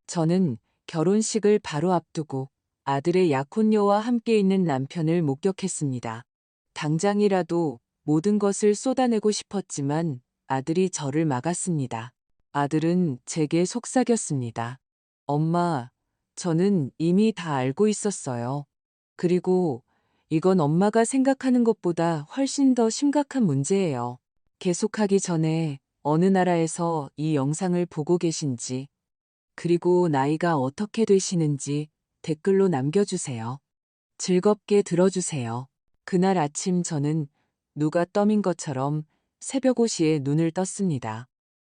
저는 결혼식을 바로 앞두고 아들의 약혼녀와 함께 있는 남편을 목격했습니다. 당장이라도 모든 것을 쏟아내고 싶었지만 아들이 저를 막았습니다. 아들은 제게 속삭였습니다. 엄마, 저는 이미 다 알고 있었어요. 그리고 이건 엄마가 생각하는 것보다 훨씬 더 심각한 문제예요. 계속하기 전에 어느 나라에서 이 영상을 보고 계신지, 그리고 나이가 어떻게 되시는지 댓글로 남겨주세요. 즐겁게 들어주세요. 그날 아침 저는 누가 떠민 것처럼 새벽 5시에 눈을 떴습니다.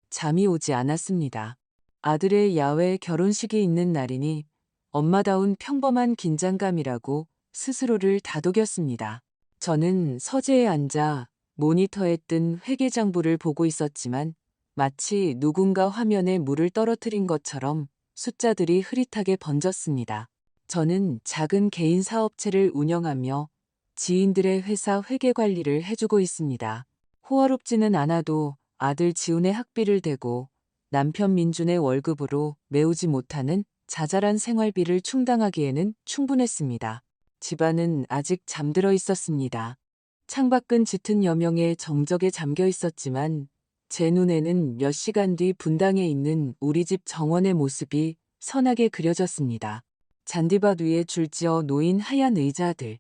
잠이 오지 않았습니다. 아들의 야외 결혼식이 있는 날이니 엄마다운 평범한 긴장감이라고 스스로를 다독였습니다. 저는 서재에 앉아 모니터에 뜬 회계장부를 보고 있었지만 마치 누군가 화면에 물을 떨어뜨린 것처럼 숫자들이 흐릿하게 번졌습니다. 저는 작은 개인 사업체를 운영하며 지인들의 회사 회계 관리를 해주고 있습니다. 호화롭지는 않아도 아들 지훈의 학비를 대고 남편 민준의 월급으로 메우지 못하는 자잘한 생활비를 충당하기에는 충분했습니다. 집안은 아직 잠들어 있었습니다. 창밖은 짙은 여명의 정적에 잠겨 있었지만 제 눈에는 몇 시간 뒤 분당에 있는 우리 집 정원의 모습이 선하게 그려졌습니다. 잔디밭 위에 줄지어 놓인 하얀 의자들.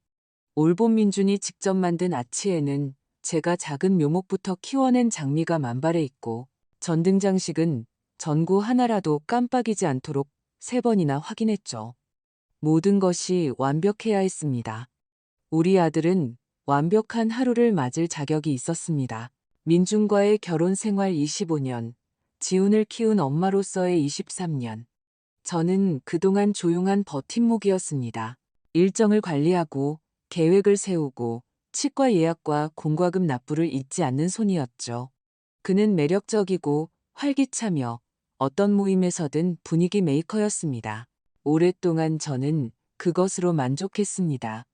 올봄 민준이 직접 만든 아치에는 제가 작은 묘목부터 키워낸 장미가 만발해 있고 전등장식은 전구 하나라도 깜빡이지 않도록 3번이나 확인했죠. 모든 것이 완벽해야 했습니다. 우리 아들은 완벽한 하루를 맞을 자격이 있었습니다. 민준과의 결혼 생활 25년, 지훈을 키운 엄마로서의 23년. 저는 그동안 조용한 버팀목이었습니다. 일정을 관리하고 계획을 세우고 치과 예약과 공과금 납부를 잊지 않는 손이었죠. 그는 매력적이고 활기차며 어떤 모임에서든 분위기 메이커였습니다. 오랫동안 저는 그것으로 만족했습니다.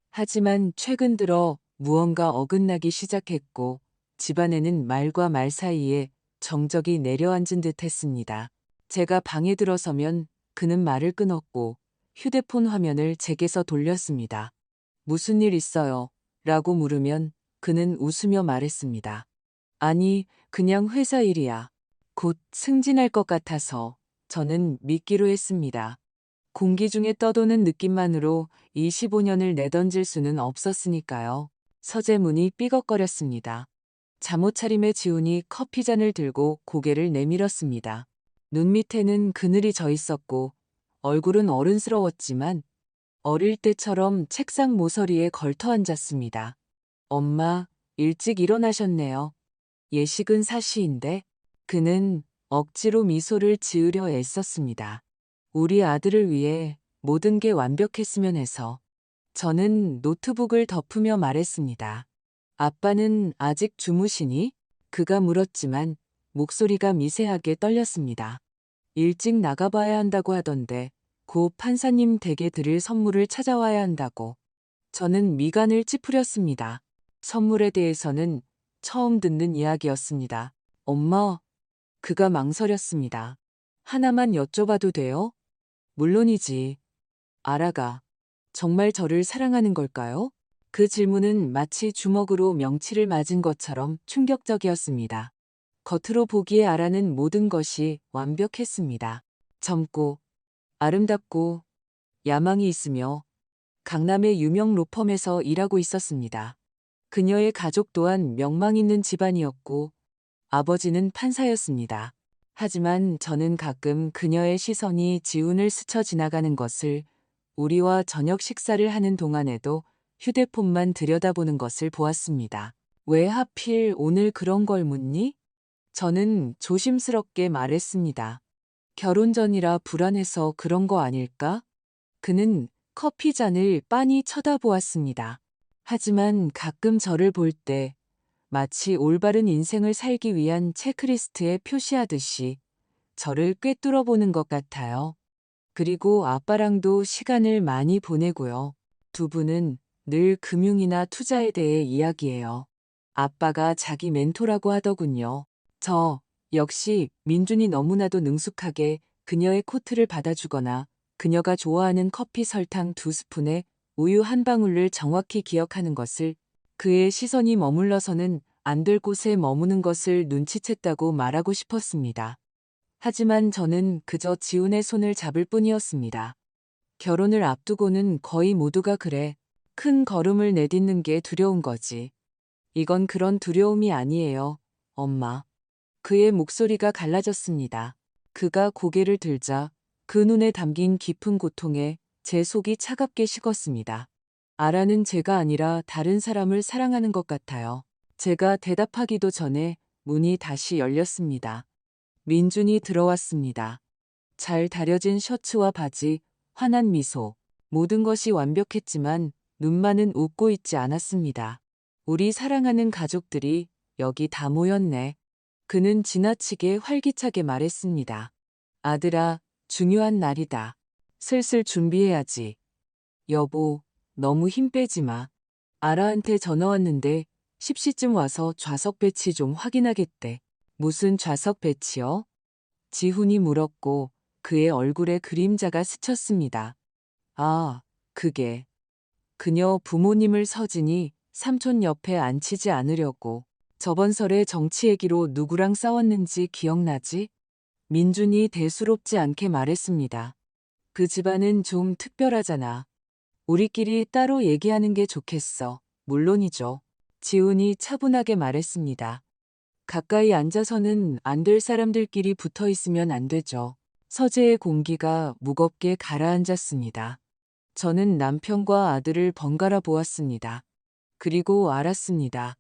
하지만 최근 들어 무언가 어긋나기 시작했고 집안에는 말과 말 사이에 정적이 내려앉은 듯 했습니다. 제가 방에 들어서면 그는 말을 끊었고 휴대폰 화면을 제게서 돌렸습니다. 무슨 일 있어요? 라고 물으면 그는 웃으며 말했습니다. 아니, 그냥 회사 일이야. 곧 승진할 것 같아서 저는 믿기로 했습니다. 공기 중에 떠도는 느낌만으로 25년을 내던질 수는 없었으니까요. 서재문이 삐걱거렸습니다. 잠옷 차림의 지훈이 커피잔을 들고 고개를 내밀었습니다. 눈 밑에는 그늘이 져 있었고 얼굴은 어른스러웠지만 어릴 때처럼 책상 모서리에 걸터 앉았습니다. 엄마, 일찍 일어나셨네요. 예식은 사시인데 그는 억지로 미소를 지으려 애썼습니다. 우리 아들을 위해 모든 게 완벽했으면 해서. 저는 노트북을 덮으며 말했습니다. 아빠는 아직 주무시니? 그가 물었지만 목소리가 미세하게 떨렸습니다. 일찍 나가봐야 한다고 하던데 고 판사님 댁에 드릴 선물을 찾아와야 한다고. 저는 미간을 찌푸렸습니다. 선물에 대해서는 처음 듣는 이야기였습니다. 엄마, 그가 망설였습니다. 하나만 여쭤봐도 돼요? 물론이지. 아라가 정말 저를 사랑하는 걸까요? 그 질문은 마치 주먹으로 명치를 맞은 것처럼 충격적이었습니다. 겉으로 보기에 아라는 모든 것이 완벽했습니다. 젊고 아름답고 야망이 있으며 강남의 유명 로펌에서 일하고 있었습니다. 그녀의 가족 또한 명망 있는 집안이었고 아버지는 판사였습니다. 하지만 저는 가끔 그녀의 시선이 지훈을 스쳐 지나가는 것을 우리와 저녁 식사를 하는 동안에도 휴대폰만 들여다보는 것을 보았습니다. 왜 하필 오늘 그런 걸 묻니? 저는 조심스럽게 말했습니다. 결혼 전이라 불안해서 그런 거 아닐까? 그는 커피 잔을 빤히 쳐다보았습니다. 하지만 가끔 저를 볼 때 마치 올바른 인생을 살기 위한 체크리스트에 표시하듯이 저를 꿰뚫어 보는 것 같아요. 그리고 아빠랑도 시간을 많이 보내고요. 두 분은 늘 금융이나 투자에 대해 이야기해요. 아빠가 자기 멘토라고 하더군요. 저 역시 민준이 너무나도 능숙하게 그녀의 코트를 받아주거나 그녀가 좋아하는 커피 설탕 2스푼에 우유 한 방울을 정확히 기억하는 것을, 그의 시선이 머물러서는 안 될 곳에 머무는 것을 눈치챘다고 말하고 싶었습니다. 하지만 저는 그저 지훈의 손을 잡을 뿐이었습니다. 결혼을 앞두고는 거의 모두가 그래. 큰 걸음을 내딛는 게 두려운 거지. 이건 그런 두려움이 아니에요, 엄마. 그의 목소리가 갈라졌습니다. 그가 고개를 들자 그 눈에 담긴 깊은 고통에 제 속이 차갑게 식었습니다. 아라는 제가 아니라 다른 사람을 사랑하는 것 같아요. 제가 대답하기도 전에 문이 다시 열렸습니다. 민준이 들어왔습니다. 잘 다려진 셔츠와 바지, 환한 미소. 모든 것이 완벽했지만 눈만은 웃고 있지 않았습니다. 우리 사랑하는 가족들이 여기 다 모였네. 그는 지나치게 활기차게 말했습니다. 아들아, 중요한 날이다. 슬슬 준비해야지. 여보, 너무 힘 빼지 마. 아라한테 전화 왔는데 10시쯤 와서 좌석 배치 좀 확인하겠대. 무슨 좌석 배치요? 지훈이 물었고 그의 얼굴에 그림자가 스쳤습니다. 아, 그게. 그녀 부모님을 서진이 삼촌 옆에 앉히지 않으려고. 저번 설에 정치 얘기로 누구랑 싸웠는지 기억나지? 민준이 대수롭지 않게 말했습니다. 그 집안은 좀 특별하잖아. 우리끼리 따로 얘기하는 게 좋겠어. 물론이죠. 지훈이 차분하게 말했습니다. 가까이 앉아서는 안 될 사람들끼리 붙어 있으면 안 되죠. 서재의 공기가 무겁게 가라앉았습니다. 저는 남편과 아들을 번갈아 보았습니다. 그리고 알았습니다.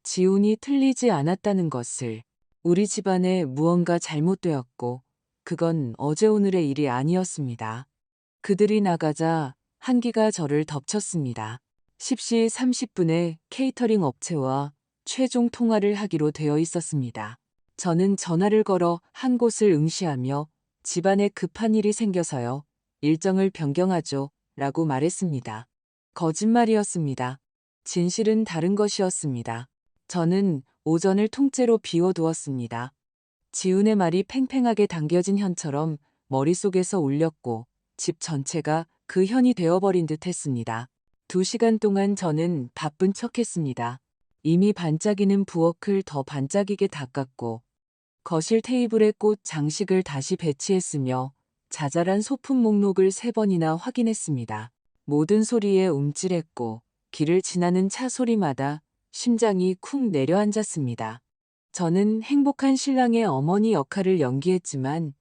지훈이 틀리지 않았다는 것을. 우리 집안에 무언가 잘못되었고 그건 어제 오늘의 일이 아니었습니다. 그들이 나가자 한기가 저를 덮쳤습니다. 10시 30분에 케이터링 업체와 최종 통화를 하기로 되어 있었습니다. 저는 전화를 걸어 한 곳을 응시하며 집안에 급한 일이 생겨서요. 일정을 변경하죠. 라고 말했습니다. 거짓말이었습니다. 진실은 다른 것이었습니다. 저는 오전을 통째로 비워두었습니다. 지훈의 말이 팽팽하게 당겨진 현처럼 머릿속에서 울렸고 집 전체가 그 현이 되어버린 듯 했습니다. 2시간 동안 저는 바쁜 척했습니다. 이미 반짝이는 부엌을 더 반짝이게 닦았고 거실 테이블에 꽃 장식을 다시 배치했으며 자잘한 소품 목록을 3번이나 확인했습니다. 모든 소리에 움찔했고 길을 지나는 차 소리마다 심장이 쿵 내려앉았습니다. 저는 행복한 신랑의 어머니 역할을 연기했지만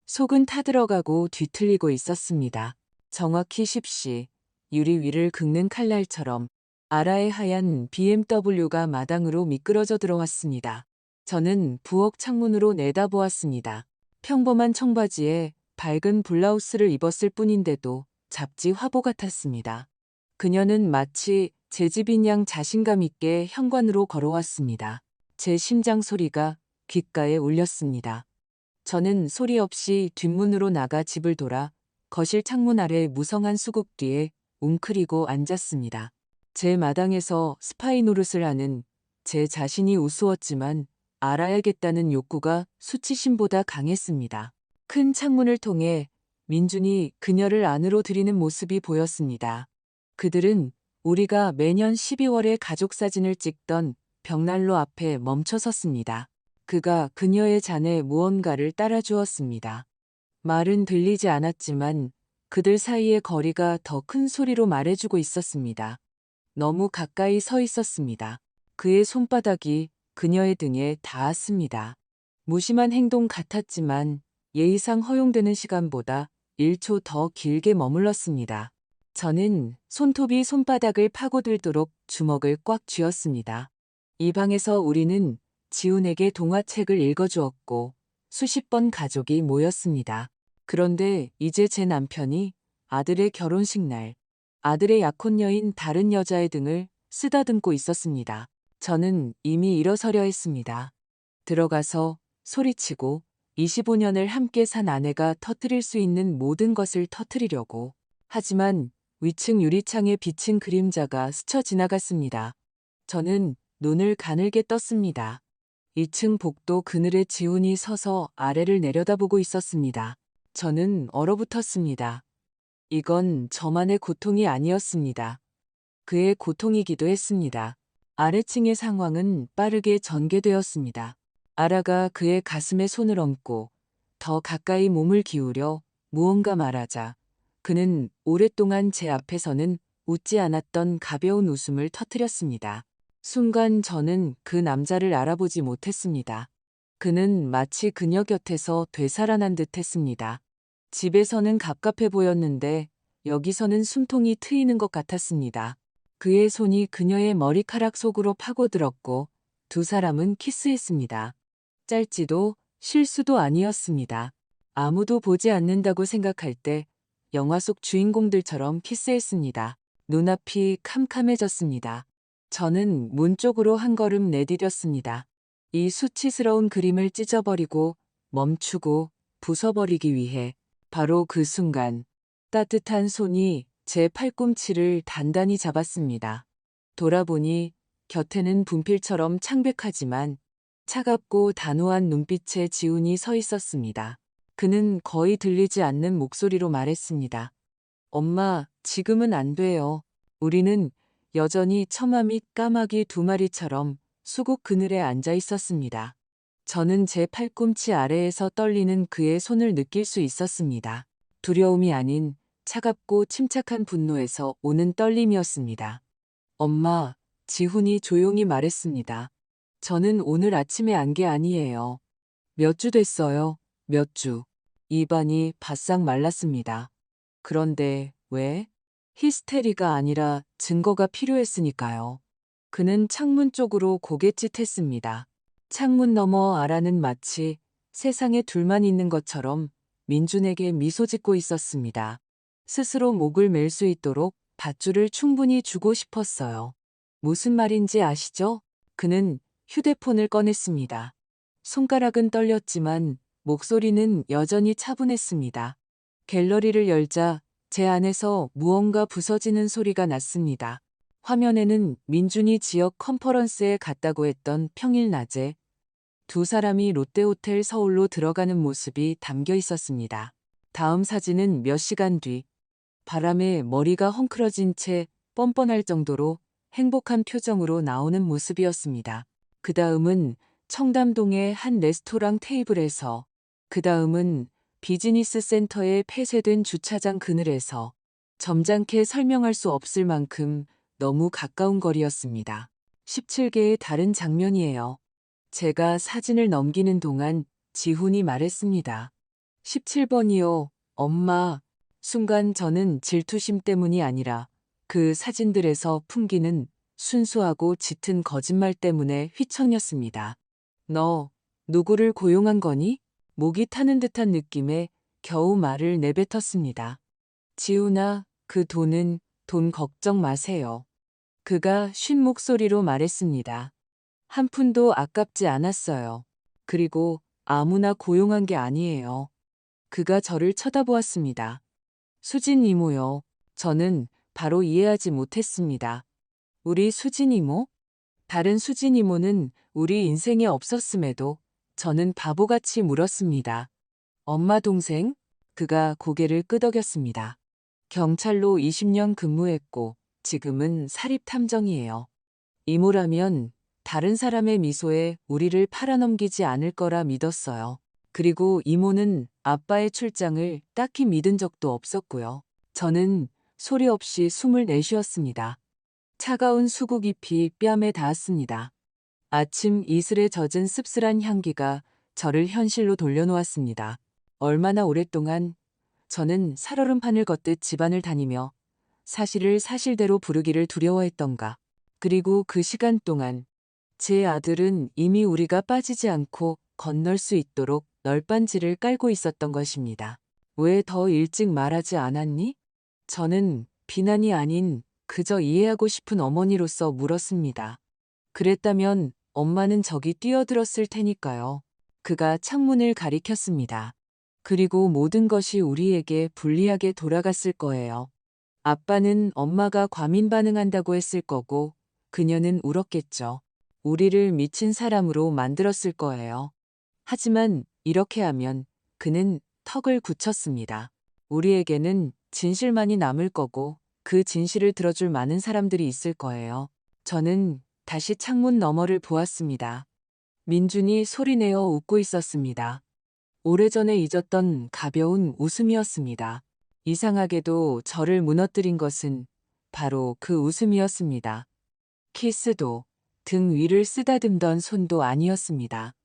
속은 타들어가고 뒤틀리고 있었습니다. 정확히 10시 유리 위를 긁는 칼날처럼 아라의 하얀 BMW가 마당으로 미끄러져 들어왔습니다. 저는 부엌 창문으로 내다보았습니다. 평범한 청바지에 밝은 블라우스를 입었을 뿐인데도 잡지 화보 같았습니다. 그녀는 마치 제 집인 양 자신감 있게 현관으로 걸어왔습니다. 제 심장 소리가 귓가에 울렸습니다. 저는 소리 없이 뒷문으로 나가 집을 돌아 거실 창문 아래 무성한 수국 뒤에 웅크리고 앉았습니다. 제 마당에서 스파이 노릇을 하는 제 자신이 우스웠지만 알아야겠다는 욕구가 수치심보다 강했습니다. 큰 창문을 통해 민준이 그녀를 안으로 들이는 모습이 보였습니다. 그들은 우리가 매년 12월에 가족사진을 찍던 벽난로 앞에 멈춰 섰습니다. 그가 그녀의 잔에 무언가를 따라주었습니다. 말은 들리지 않았지만 그들 사이의 거리가 더 큰 소리로 말해주고 있었습니다. 너무 가까이 서 있었습니다. 그의 손바닥이 그녀의 등에 닿았습니다. 무심한 행동 같았지만 예의상 허용되는 시간보다 1초 더 길게 머물렀습니다. 저는 손톱이 손바닥을 파고들도록 주먹을 꽉 쥐었습니다. 이 방에서 우리는 지훈에게 동화책을 읽어주었고 수십 번 가족이 모였습니다. 그런데 이제 제 남편이 아들의 결혼식 날, 아들의 약혼녀인 다른 여자의 등을 쓰다듬고 있었습니다. 저는 이미 일어서려 했습니다. 들어가서 소리치고 25년을 함께 산 아내가 터뜨릴 수 있는 모든 것을 터뜨리려고. 하지만 위층 유리창에 비친 그림자가 스쳐 지나갔습니다. 저는 눈을 가늘게 떴습니다. 2층 복도 그늘에 지훈이 서서 아래를 내려다보고 있었습니다. 저는 얼어붙었습니다. 이건 저만의 고통이 아니었습니다. 그의 고통이기도 했습니다. 아래층의 상황은 빠르게 전개되었습니다. 아라가 그의 가슴에 손을 얹고 더 가까이 몸을 기울여 무언가 말하자 그는 오랫동안 제 앞에서는 웃지 않았던 가벼운 웃음을 터뜨렸습니다. 순간 저는 그 남자를 알아보지 못했습니다. 그는 마치 그녀 곁에서 되살아난 듯 했습니다. 집에서는 갑갑해 보였는데 여기서는 숨통이 트이는 것 같았습니다. 그의 손이 그녀의 머리카락 속으로 파고들었고 두 사람은 키스했습니다. 짧지도 실수도 아니었습니다. 아무도 보지 않는다고 생각할 때 영화 속 주인공들처럼 키스했습니다. 눈앞이 캄캄해졌습니다. 저는 문 쪽으로 한 걸음 내디뎠습니다. 이 수치스러운 그림을 찢어버리고 멈추고 부숴버리기 위해 바로 그 순간 따뜻한 손이 제 팔꿈치를 단단히 잡았습니다. 돌아보니 곁에는 분필처럼 창백하지만 차갑고 단호한 눈빛의 지훈이 서 있었습니다. 그는 거의 들리지 않는 목소리로 말했습니다. 엄마, 지금은 안 돼요. 우리는 여전히 처마 및 까마귀 두 마리처럼 수국 그늘에 앉아 있었습니다. 저는 제 팔꿈치 아래에서 떨리는 그의 손을 느낄 수 있었습니다. 두려움이 아닌 차갑고 침착한 분노에서 오는 떨림이었습니다. 엄마, 지훈이 조용히 말했습니다. 저는 오늘 아침에 안 게 아니에요. 몇 주 됐어요. 몇 주. 입안이 바싹 말랐습니다. 그런데 왜? 히스테리가 아니라 증거가 필요했으니까요. 그는 창문 쪽으로 고갯짓했습니다. 창문 너머 아라는 마치 세상에 둘만 있는 것처럼 민준에게 미소 짓고 있었습니다. 스스로 목을 맬 수 있도록 밧줄을 충분히 주고 싶었어요. 무슨 말인지 아시죠? 그는 휴대폰을 꺼냈습니다. 손가락은 떨렸지만 목소리는 여전히 차분했습니다. 갤러리를 열자 제 안에서 무언가 부서지는 소리가 났습니다. 화면에는 민준이 지역 컨퍼런스에 갔다고 했던 평일 낮에 두 사람이 롯데호텔 서울로 들어가는 모습이 담겨 있었습니다. 다음 사진은 몇 시간 뒤 바람에 머리가 헝클어진 채 뻔뻔할 정도로 행복한 표정으로 나오는 모습이었습니다. 그 다음은 청담동의 한 레스토랑 테이블에서, 그 다음은 비즈니스 센터의 폐쇄된 주차장 그늘에서 점잖게 설명할 수 없을 만큼 너무 가까운 거리였습니다. 17개의 다른 장면이에요. 제가 사진을 넘기는 동안 지훈이 말했습니다. 17번이요, 엄마. 순간 저는 질투심 때문이 아니라 그 사진들에서 풍기는 순수하고 짙은 거짓말 때문에 휘청였습니다. 너 누구를 고용한 거니? 목이 타는 듯한 느낌에 겨우 말을 내뱉었습니다. 지훈아, 그 돈은 돈 걱정 마세요. 그가 쉰 목소리로 말했습니다. 한 푼도 아깝지 않았어요. 그리고 아무나 고용한 게 아니에요. 그가 저를 쳐다보았습니다. 수진 이모요. 저는 바로 이해하지 못했습니다. 우리 수진 이모? 다른 수진 이모는 우리 인생에 없었음에도 저는 바보같이 물었습니다. 엄마 동생? 그가 고개를 끄덕였습니다. 경찰로 20년 근무했고 지금은 사립탐정이에요. 이모라면 다른 사람의 미소에 우리를 팔아넘기지 않을 거라 믿었어요. 그리고 이모는 아빠의 출장을 딱히 믿은 적도 없었고요. 저는 소리 없이 숨을 내쉬었습니다. 차가운 수국 잎이 뺨에 닿았습니다. 아침 이슬에 젖은 씁쓸한 향기가 저를 현실로 돌려놓았습니다. 얼마나 오랫동안 저는 살얼음판을 걷듯 집안을 다니며 사실을 사실대로 부르기를 두려워했던가. 그리고 그 시간 동안 제 아들은 이미 우리가 빠지지 않고 건널 수 있도록 널빤지를 깔고 있었던 것입니다. 왜 더 일찍 말하지 않았니? 저는 비난이 아닌 그저 이해하고 싶은 어머니로서 물었습니다. 그랬다면 엄마는 저기 뛰어들었을 테니까요. 그가 창문을 가리켰습니다. 그리고 모든 것이 우리에게 불리하게 돌아갔을 거예요. 아빠는 엄마가 과민 반응한다고 했을 거고 그녀는 울었겠죠. 우리를 미친 사람으로 만들었을 거예요. 하지만 이렇게 하면 그는 턱을 굳혔습니다. 우리에게는 진실만이 남을 거고 그 진실을 들어줄 많은 사람들이 있을 거예요. 저는 다시 창문 너머를 보았습니다. 민준이 소리내어 웃고 있었습니다. 오래전에 잊었던 가벼운 웃음이었습니다. 이상하게도 저를 무너뜨린 것은 바로 그 웃음이었습니다. 키스도 등 위를 쓰다듬던 손도 아니었습니다.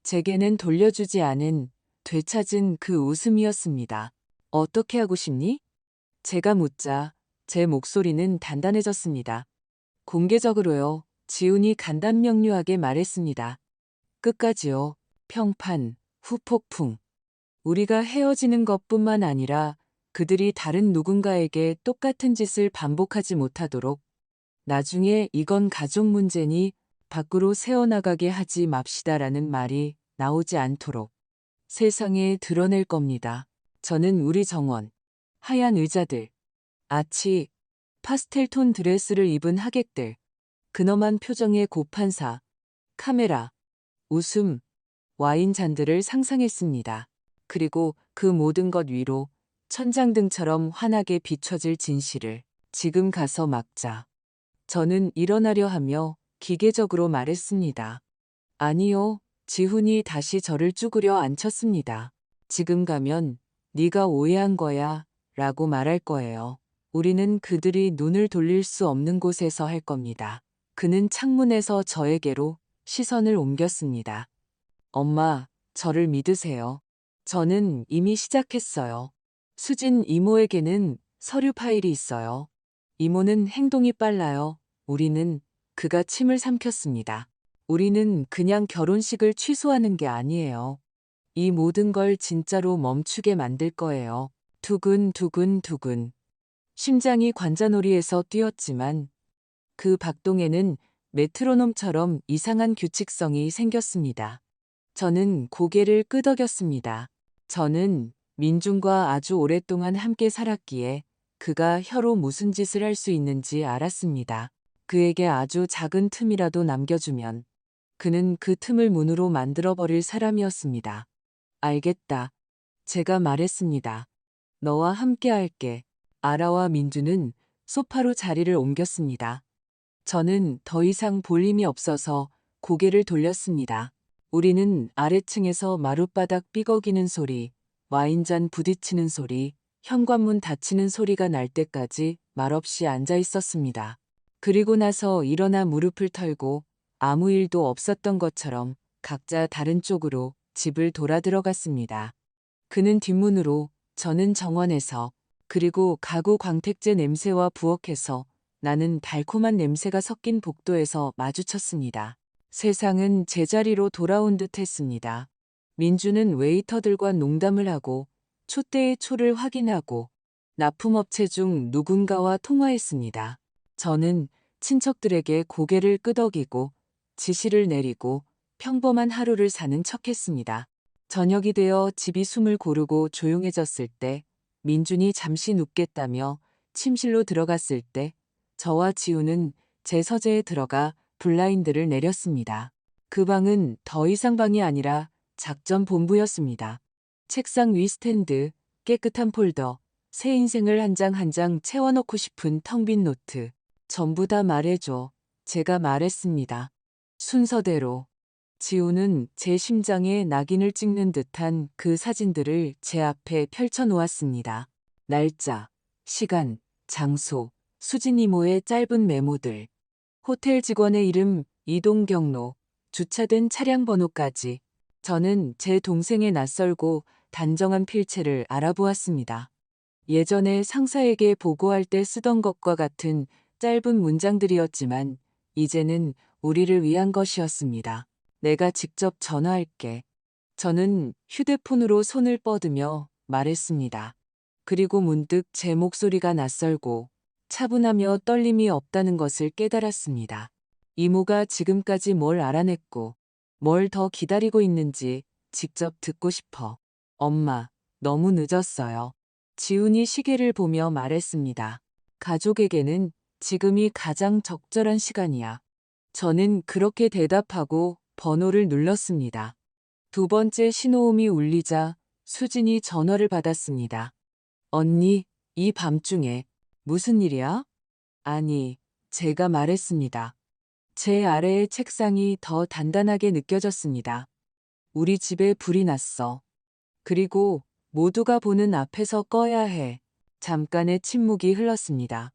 제게는 돌려주지 않은 되찾은 그 웃음이었습니다. 어떻게 하고 싶니? 제가 묻자 제 목소리는 단단해졌습니다. 공개적으로요. 지훈이 간단명료하게 말했습니다. 끝까지요. 평판, 후폭풍. 우리가 헤어지는 것뿐만 아니라 그들이 다른 누군가에게 똑같은 짓을 반복하지 못하도록 나중에 이건 가족 문제니 밖으로 새어나가게 하지 맙시다라는 말이 나오지 않도록 세상에 드러낼 겁니다. 저는 우리 정원, 하얀 의자들, 아치, 파스텔톤 드레스를 입은 하객들, 근엄한 표정의 고판사, 카메라, 웃음, 와인 잔들을 상상했습니다. 그리고 그 모든 것 위로 천장등처럼 환하게 비춰질 진실을 지금 가서 막자. 저는 일어나려 하며 기계적으로 말했습니다. 아니요. 지훈이 다시 저를 쭈그려 앉혔습니다. 지금 가면 네가 오해한 거야 라고 말할 거예요. 우리는 그들이 눈을 돌릴 수 없는 곳에서 할 겁니다. 그는 창문에서 저에게로 시선을 옮겼습니다. 엄마, 저를 믿으세요. 저는 이미 시작했어요. 수진 이모에게는 서류 파일이 있어요. 이모는 행동이 빨라요. 우리는 그가 침을 삼켰습니다. 우리는 그냥 결혼식을 취소하는 게 아니에요. 이 모든 걸 진짜로 멈추게 만들 거예요. 두근두근두근. 심장이 관자놀이에서 뛰었지만 그 박동에는 메트로놈처럼 이상한 규칙성이 생겼습니다. 저는 고개를 끄덕였습니다. 저는 민준과 아주 오랫동안 함께 살았기에 그가 혀로 무슨 짓을 할 수 있는지 알았습니다. 그에게 아주 작은 틈이라도 남겨주면 그는 그 틈을 문으로 만들어버릴 사람이었습니다. 알겠다. 제가 말했습니다. 너와 함께 할게. 아라와 민준은 소파로 자리를 옮겼습니다. 저는 더 이상 볼 힘이 없어서 고개를 돌렸습니다. 우리는 아래층에서 마룻바닥 삐걱이는 소리, 와인잔 부딪히는 소리, 현관문 닫히는 소리가 날 때까지 말없이 앉아 있었습니다. 그리고 나서 일어나 무릎을 털고 아무 일도 없었던 것처럼 각자 다른 쪽으로 집을 돌아 들어갔습니다. 그는 뒷문으로, 저는 정원에서, 그리고 가구 광택제 냄새와 부엌에서 나는 달콤한 냄새가 섞인 복도에서 마주쳤습니다. 세상은 제자리로 돌아온 듯 했습니다. 민주는 웨이터들과 농담을 하고 촛대의 초를 확인하고 납품업체 중 누군가와 통화했습니다. 저는 친척들에게 고개를 끄덕이고 지시를 내리고 평범한 하루를 사는 척했습니다. 저녁이 되어 집이 숨을 고르고 조용해졌을 때 민준이 잠시 눕겠다며 침실로 들어갔을 때 저와 지우는 제 서재에 들어가 블라인드를 내렸습니다. 그 방은 더 이상 방이 아니라 작전 본부였습니다. 책상 위 스탠드, 깨끗한 폴더, 새 인생을 한 장 한 장 채워넣고 싶은 텅 빈 노트. 전부 다 말해줘. 제가 말했습니다. 순서대로. 지우는 제 심장에 낙인을 찍는 듯한 그 사진들을 제 앞에 펼쳐놓았습니다. 날짜, 시간, 장소, 수진 이모의 짧은 메모들, 호텔 직원의 이름, 이동 경로, 주차된 차량 번호까지. 저는 제 동생의 낯설고 단정한 필체를 알아보았습니다. 예전에 상사에게 보고할 때 쓰던 것과 같은 짧은 문장들이었지만 이제는 우리를 위한 것이었습니다. 내가 직접 전화할게. 저는 휴대폰으로 손을 뻗으며 말했습니다. 그리고 문득 제 목소리가 낯설고 차분하며 떨림이 없다는 것을 깨달았습니다. 이모가 지금까지 뭘 알아냈고 뭘 더 기다리고 있는지 직접 듣고 싶어. 엄마, 너무 늦었어요. 지훈이 시계를 보며 말했습니다. 가족에게는 지금이 가장 적절한 시간이야. 저는 그렇게 대답하고 번호를 눌렀습니다. 두 번째 신호음이 울리자 수진이 전화를 받았습니다. 언니, 이 밤중에 무슨 일이야? 아니, 제가 말했습니다. 제 아래의 책상이 더 단단하게 느껴졌습니다. 우리 집에 불이 났어. 그리고 모두가 보는 앞에서 꺼야 해. 잠깐의 침묵이 흘렀습니다.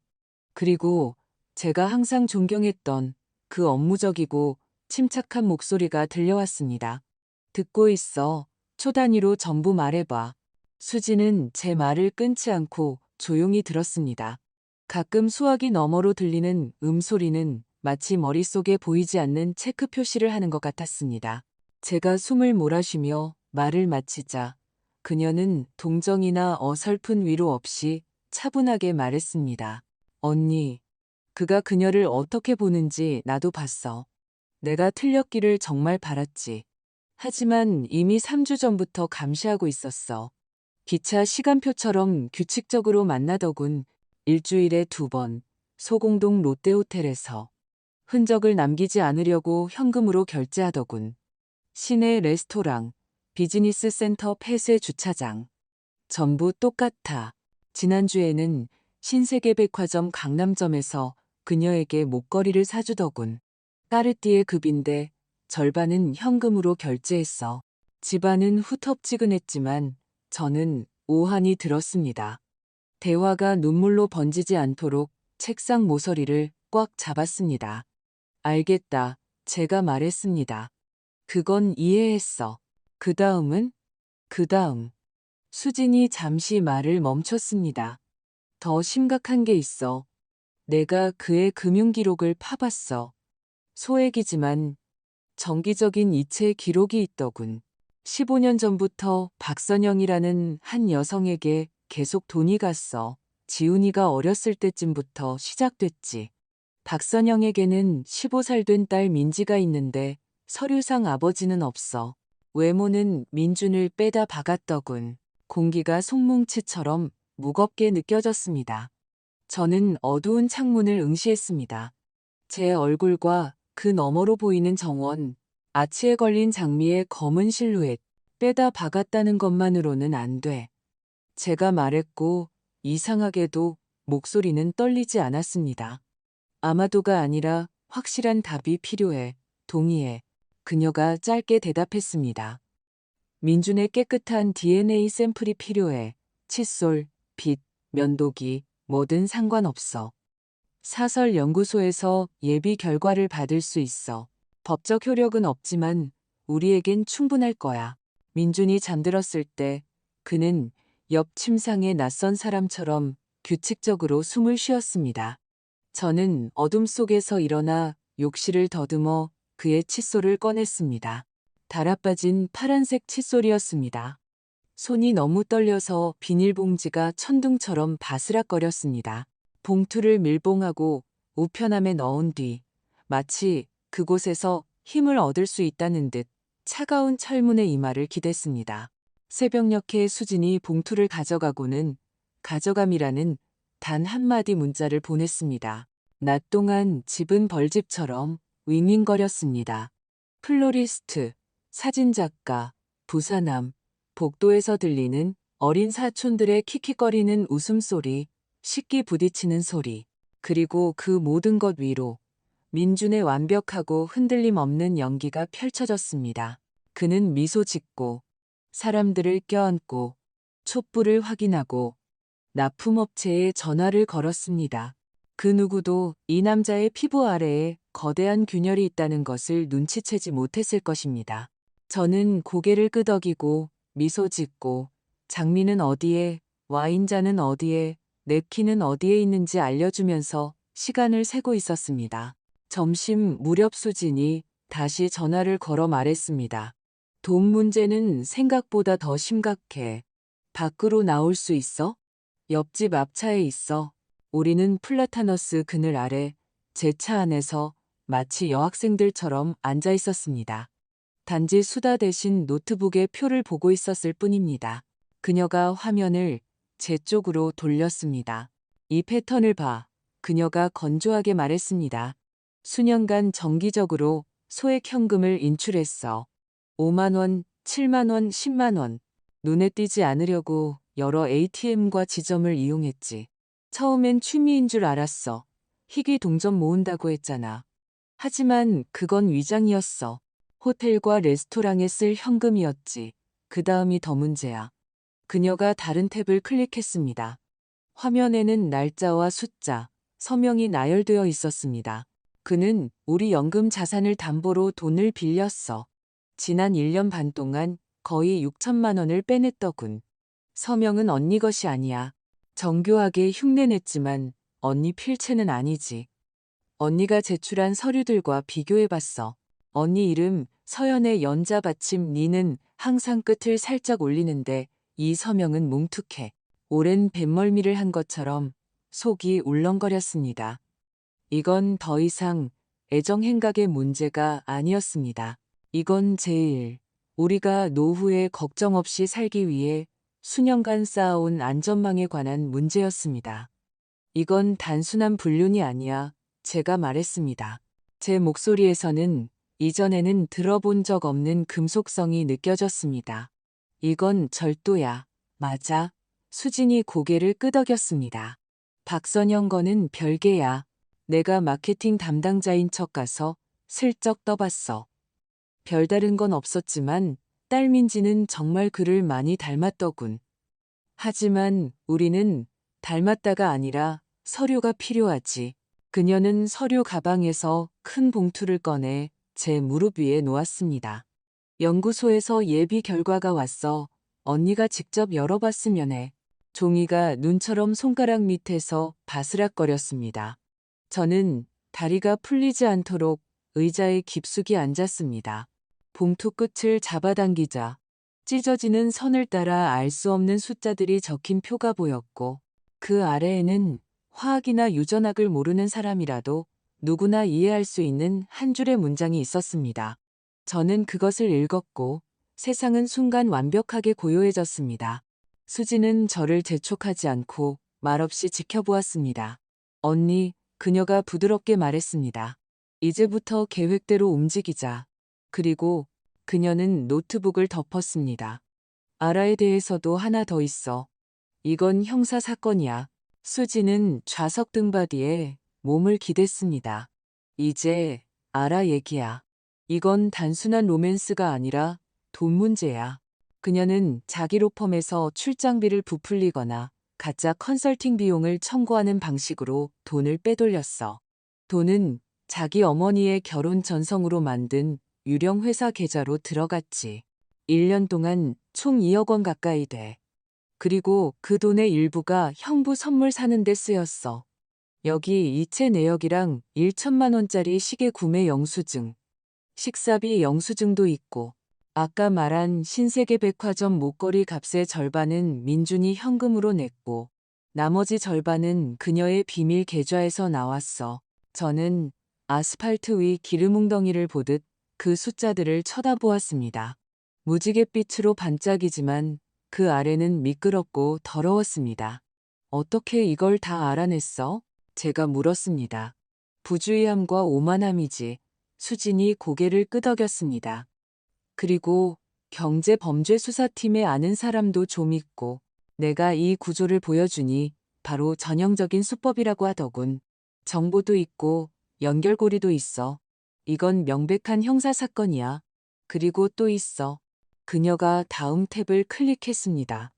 그리고 제가 항상 존경했던 그 업무적이고 침착한 목소리가 들려왔습니다. 듣고 있어. 초 단위로 전부 말해봐. 수지는 제 말을 끊지 않고 조용히 들었습니다. 가끔 수화기 너머로 들리는 음소리는 마치 머릿속에 보이지 않는 체크 표시를 하는 것 같았습니다. 제가 숨을 몰아쉬며 말을 마치자 그녀는 동정이나 어설픈 위로 없이 차분하게 말했습니다. 언니, 그가 그녀를 어떻게 보는지 나도 봤어. 내가 틀렸기를 정말 바랐지. 하지만 이미 3주 전부터 감시하고 있었어. 기차 시간표처럼 규칙적으로 만나더군. 일주일에 2번, 소공동 롯데호텔에서. 흔적을 남기지 않으려고 현금으로 결제하더군. 시내 레스토랑, 비즈니스 센터 폐쇄 주차장. 전부 똑같아. 지난주에는 신세계백화점 강남점에서 그녀에게 목걸이를 사주더군. 까르띠에 급인데 절반은 현금으로 결제했어. 집안은 후텁지근했지만 저는 오한이 들었습니다. 대화가 눈물로 번지지 않도록 책상 모서리를 꽉 잡았습니다. 알겠다. 제가 말했습니다. 그건 이해했어. 그 다음은? 그 다음. 수진이 잠시 말을 멈췄습니다. 더 심각한 게 있어. 내가 그의 금융기록을 파봤어. 소액이지만 정기적인 이체 기록이 있더군. 15년 전부터 박선영이라는 한 여성에게 계속 돈이 갔어. 지훈이가 어렸을 때쯤부터 시작됐지. 박선영에게는 15살 된 딸 민지가 있는데 서류상 아버지는 없어. 외모는 민준을 빼다 박았더군. 공기가 송뭉치처럼 무겁게 느껴졌습니다. 저는 어두운 창문을 응시했습니다. 제 얼굴과 그 너머로 보이는 정원, 아치에 걸린 장미의 검은 실루엣, 빼다 박았다는 것만으로는 안 돼. 제가 말했고 이상하게도 목소리는 떨리지 않았습니다. 아마도가 아니라 확실한 답이 필요해. 동의해. 그녀가 짧게 대답했습니다. 민준의 깨끗한 DNA 샘플이 필요해. 칫솔, 빗, 면도기, 뭐든 상관없어. 사설연구소에서 예비 결과를 받을 수 있어. 법적 효력은 없지만 우리에겐 충분할 거야. 민준이 잠들었을 때 그는 옆 침상의 낯선 사람처럼 규칙적으로 숨을 쉬었습니다. 저는 어둠 속에서 일어나 욕실을 더듬어 그의 칫솔을 꺼냈습니다. 달아빠진 파란색 칫솔이었습니다. 손이 너무 떨려서 비닐봉지가 천둥처럼 바스락거렸습니다. 봉투를 밀봉하고 우편함에 넣은 뒤 마치 그곳에서 힘을 얻을 수 있다는 듯 차가운 철문의 이마를 기댔습니다. 새벽녘에 수진이 봉투를 가져가고는 가져감이라는 단 한마디 문자를 보냈습니다. 낮 동안 집은 벌집처럼 윙윙거렸습니다. 플로리스트, 사진작가, 부사남, 복도에서 들리는 어린 사촌들의 킥킥거리는 웃음소리, 식기 부딪히는 소리, 그리고 그 모든 것 위로 민준의 완벽하고 흔들림 없는 연기가 펼쳐졌습니다. 그는 미소 짓고 사람들을 껴안고 촛불을 확인하고 납품업체에 전화를 걸었습니다. 그 누구도 이 남자의 피부 아래에 거대한 균열이 있다는 것을 눈치채지 못했을 것입니다. 저는 고개를 끄덕이고 미소 짓고 장미는 어디에, 와인잔은 어디에, 냅킨은 어디에 있는지 알려주면서 시간을 세고 있었습니다. 점심 무렵 수진이 다시 전화를 걸어 말했습니다. 돈 문제는 생각보다 더 심각해. 밖으로 나올 수 있어? 옆집 앞차에 있어. 우리는 플라타너스 그늘 아래 제 차 안에서 마치 여학생들처럼 앉아 있었습니다. 단지 수다 대신 노트북에 표를 보고 있었을 뿐입니다. 그녀가 화면을 제 쪽으로 돌렸습니다. 이 패턴을 봐. 그녀가 건조하게 말했습니다. 수년간 정기적으로 소액 현금을 인출했어. 5만 원, 7만 원, 10만 원. 눈에 띄지 않으려고 여러 ATM과 지점을 이용했지. 처음엔 취미인 줄 알았어. 희귀 동전 모은다고 했잖아. 하지만 그건 위장이었어. 호텔과 레스토랑에 쓸 현금이었지. 그 다음이 더 문제야. 그녀가 다른 탭을 클릭했습니다. 화면에는 날짜와 숫자, 서명이 나열되어 있었습니다. 그는 우리 연금 자산을 담보로 돈을 빌렸어. 지난 1년 반 동안 거의 6천만 원을 빼냈더군. 서명은 언니 것이 아니야. 정교하게 흉내냈지만 언니 필체는 아니지. 언니가 제출한 서류들과 비교해봤어. 언니 이름 서연의 연자 받침 니는 항상 끝을 살짝 올리는데 이 서명은 뭉툭해. 오랜 뱃멀미를 한 것처럼 속이 울렁거렸습니다. 이건 더 이상 애정 행각의 문제가 아니었습니다. 이건 제일 우리가 노후에 걱정 없이 살기 위해 수년간 쌓아온 안전망에 관한 문제였습니다. 이건 단순한 불륜이 아니야. 제가 말했습니다. 제 목소리에서는 이전에는 들어본 적 없는 금속성이 느껴졌습니다. 이건 절도야. 맞아. 수진이 고개를 끄덕였습니다. 박선영 거는 별개야. 내가 마케팅 담당자인 척 가서 슬쩍 떠봤어. 별다른 건 없었지만 딸 민지는 정말 그를 많이 닮았더군. 하지만 우리는 닮았다가 아니라 서류가 필요하지. 그녀는 서류 가방에서 큰 봉투를 꺼내 제 무릎 위에 놓았습니다. 연구소에서 예비 결과가 왔어. 언니가 직접 열어봤으면 해. 종이가 눈처럼 손가락 밑에서 바스락거렸습니다. 저는 다리가 풀리지 않도록 의자에 깊숙이 앉았습니다. 봉투 끝을 잡아당기자 찢어지는 선을 따라 알 수 없는 숫자들이 적힌 표가 보였고 그 아래에는 화학이나 유전학을 모르는 사람이라도 누구나 이해할 수 있는 한 줄의 문장이 있었습니다. 저는 그것을 읽었고 세상은 순간 완벽하게 고요해졌습니다. 수지는 저를 재촉하지 않고 말없이 지켜보았습니다. 언니, 그녀가 부드럽게 말했습니다. 이제부터 계획대로 움직이자. 그리고 그녀는 노트북을 덮었습니다. 아라에 대해서도 하나 더 있어. 이건 형사사건이야. 수지는 좌석 등받이에 몸을 기댔습니다. 이제 아라 얘기야. 이건 단순한 로맨스가 아니라 돈 문제야. 그녀는 자기 로펌에서 출장비를 부풀리거나 가짜 컨설팅 비용을 청구하는 방식으로 돈을 빼돌렸어. 돈은 자기 어머니의 결혼 전성으로 만든 유령 회사 계좌로 들어갔지. 1년 동안 총 2억 원 가까이 돼. 그리고 그 돈의 일부가 형부 선물 사는 데 쓰였어. 여기 이체 내역이랑 1천만 원짜리 시계 구매 영수증, 식사비 영수증도 있고 아까 말한 신세계 백화점 목걸이 값의 절반은 민준이 현금으로 냈고 나머지 절반은 그녀의 비밀 계좌에서 나왔어. 저는 아스팔트 위 기름 웅덩이를 보듯 그 숫자들을 쳐다보았습니다. 무지갯빛으로 반짝이지만 그 아래는 미끄럽고 더러웠습니다. 어떻게 이걸 다 알아냈어? 제가 물었습니다. 부주의함과 오만함이지. 수진이 고개를 끄덕였습니다. 그리고 경제범죄수사팀에 아는 사람도 좀 있고 내가 이 구조를 보여주니 바로 전형적인 수법이라고 하더군. 정보도 있고 연결고리도 있어. 이건 명백한 형사사건이야. 그리고 또 있어. 그녀가 다음 탭을 클릭했습니다.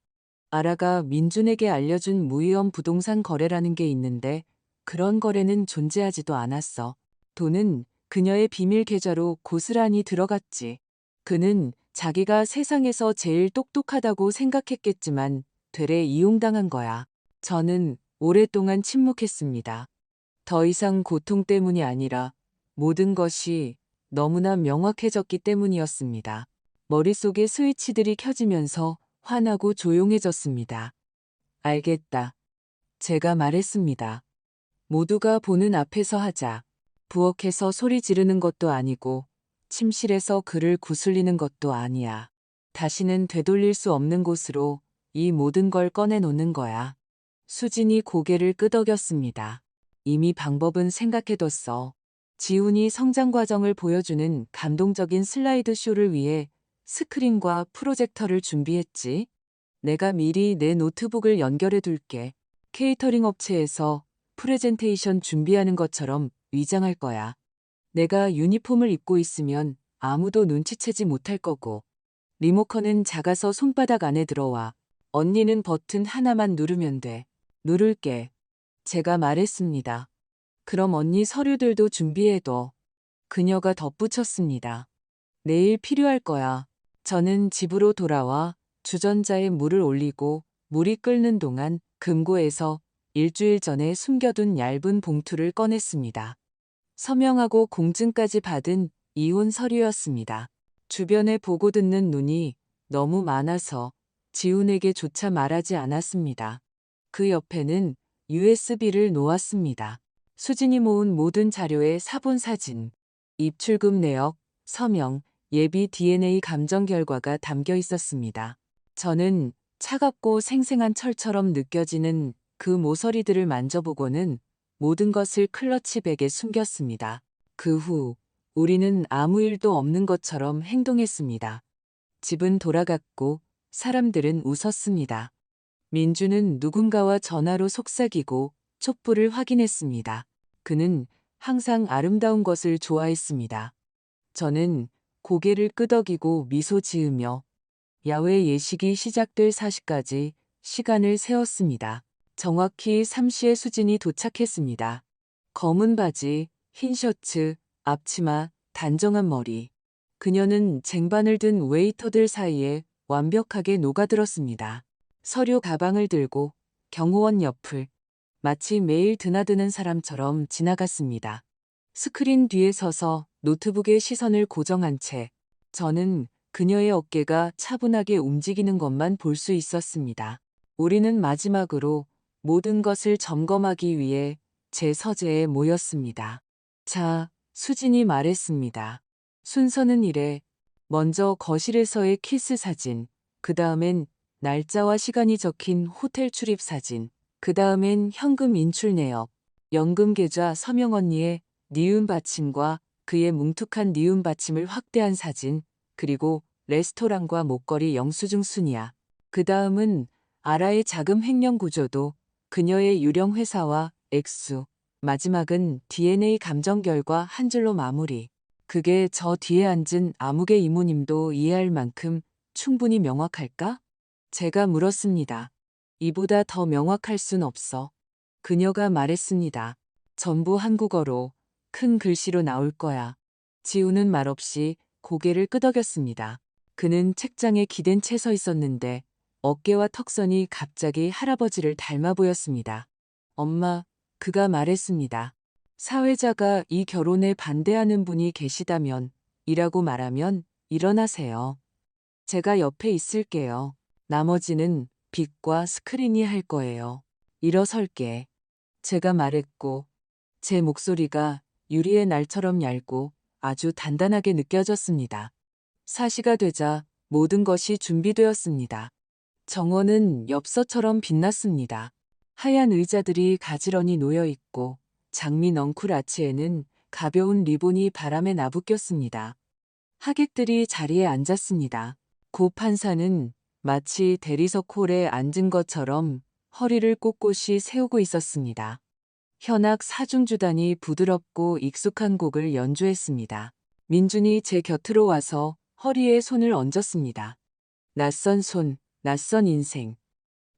아라가 민준에게 알려준 무위험 부동산 거래라는 게 있는데 그런 거래는 존재하지도 않았어. 돈은 그녀의 비밀 계좌로 고스란히 들어갔지. 그는 자기가 세상에서 제일 똑똑하다고 생각했겠지만 되레 이용당한 거야. 저는 오랫동안 침묵했습니다. 더 이상 고통 때문이 아니라 모든 것이 너무나 명확해졌기 때문이었습니다. 머릿속의 스위치들이 켜지면서 환하고 조용해졌습니다. 알겠다. 제가 말했습니다. 모두가 보는 앞에서 하자. 부엌에서 소리 지르는 것도 아니고 침실에서 그를 구슬리는 것도 아니야. 다시는 되돌릴 수 없는 곳으로 이 모든 걸 꺼내놓는 거야. 수진이 고개를 끄덕였습니다. 이미 방법은 생각해뒀어. 지훈이 성장 과정을 보여주는 감동적인 슬라이드 쇼를 위해 스크린과 프로젝터를 준비했지. 내가 미리 내 노트북을 연결해 둘게. 케이터링 업체에서 프레젠테이션 준비하는 것처럼 위장할 거야. 내가 유니폼을 입고 있으면 아무도 눈치채지 못할 거고. 리모컨은 작아서 손바닥 안에 들어와. 언니는 버튼 하나만 누르면 돼. 누를게. 제가 말했습니다. 그럼 언니 서류들도 준비해둬. 그녀가 덧붙였습니다. 내일 필요할 거야. 저는 집으로 돌아와 주전자에 물을 올리고 물이 끓는 동안 금고에서 일주일 전에 숨겨둔 얇은 봉투를 꺼냈습니다. 서명하고 공증까지 받은 이혼 서류였습니다. 주변에 보고 듣는 눈이 너무 많아서 지훈에게조차 말하지 않았습니다. 그 옆에는 USB를 놓았습니다. 수진이 모은 모든 자료의 사본 사진, 입출금 내역, 서명, 예비 DNA 감정 결과가 담겨 있었습니다. 저는 차갑고 생생한 철처럼 느껴지는 그 모서리들을 만져보고는 모든 것을 클러치백에 숨겼습니다. 그 후 우리는 아무 일도 없는 것처럼 행동했습니다. 집은 돌아갔고 사람들은 웃었습니다. 민주는 누군가와 전화로 속삭이고 촛불을 확인했습니다. 그는 항상 아름다운 것을 좋아했습니다. 저는 고개를 끄덕이고 미소 지으며 야외 예식이 시작될 4시까지 시간을 세웠습니다. 정확히 3시에 수진이 도착했습니다. 검은 바지, 흰 셔츠, 앞치마, 단정한 머리. 그녀는 쟁반을 든 웨이터들 사이에 완벽하게 녹아들었습니다. 서류 가방을 들고 경호원 옆을 마치 매일 드나드는 사람처럼 지나갔습니다. 스크린 뒤에 서서 노트북에 시선을 고정한 채 저는 그녀의 어깨가 차분하게 움직이는 것만 볼 수 있었습니다. 우리는 마지막으로 모든 것을 점검하기 위해 제 서재에 모였습니다. 자, 수진이 말했습니다. 순서는 이래. 먼저 거실에서의 키스 사진, 그 다음엔 날짜와 시간이 적힌 호텔 출입 사진, 그 다음엔 현금 인출 내역, 연금 계좌 서명 언니의 니은 받침과 그의 뭉툭한 니은 받침을 확대한 사진, 그리고 레스토랑과 목걸이 영수증 순이야. 그 다음은 아라의 자금 횡령 구조도, 그녀의 유령 회사와 액수, 마지막은 DNA 감정 결과 한 줄로 마무리. 그게 저 뒤에 앉은 암흑의 이모님도 이해할 만큼 충분히 명확할까? 제가 물었습니다. 이보다 더 명확할 순 없어. 그녀가 말했습니다. 전부 한국어로 큰 글씨로 나올 거야. 지우는 말없이 고개를 끄덕였습니다. 그는 책장에 기댄 채 서 있었는데 어깨와 턱선이 갑자기 할아버지를 닮아 보였습니다. 엄마, 그가 말했습니다. 사회자가 이 결혼에 반대하는 분이 계시다면 이라고 말하면 일어나세요. 제가 옆에 있을게요. 나머지는 빛과 스크린이 할 거예요. 일어설게. 제가 말했고 제 목소리가 유리의 날처럼 얇고 아주 단단하게 느껴졌습니다. 4시가 되자 모든 것이 준비되었습니다. 정원은 엽서처럼 빛났습니다. 하얀 의자들이 가지런히 놓여 있고 장미 넝쿨 아치에는 가벼운 리본이 바람에 나부꼈습니다. 하객들이 자리에 앉았습니다. 고 판사는 마치 대리석 홀에 앉은 것처럼 허리를 꼿꼿이 세우고 있었습니다. 현악 사중주단이 부드럽고 익숙한 곡을 연주했습니다. 민준이 제 곁으로 와서 허리에 손을 얹었습니다. 낯선 손, 낯선 인생.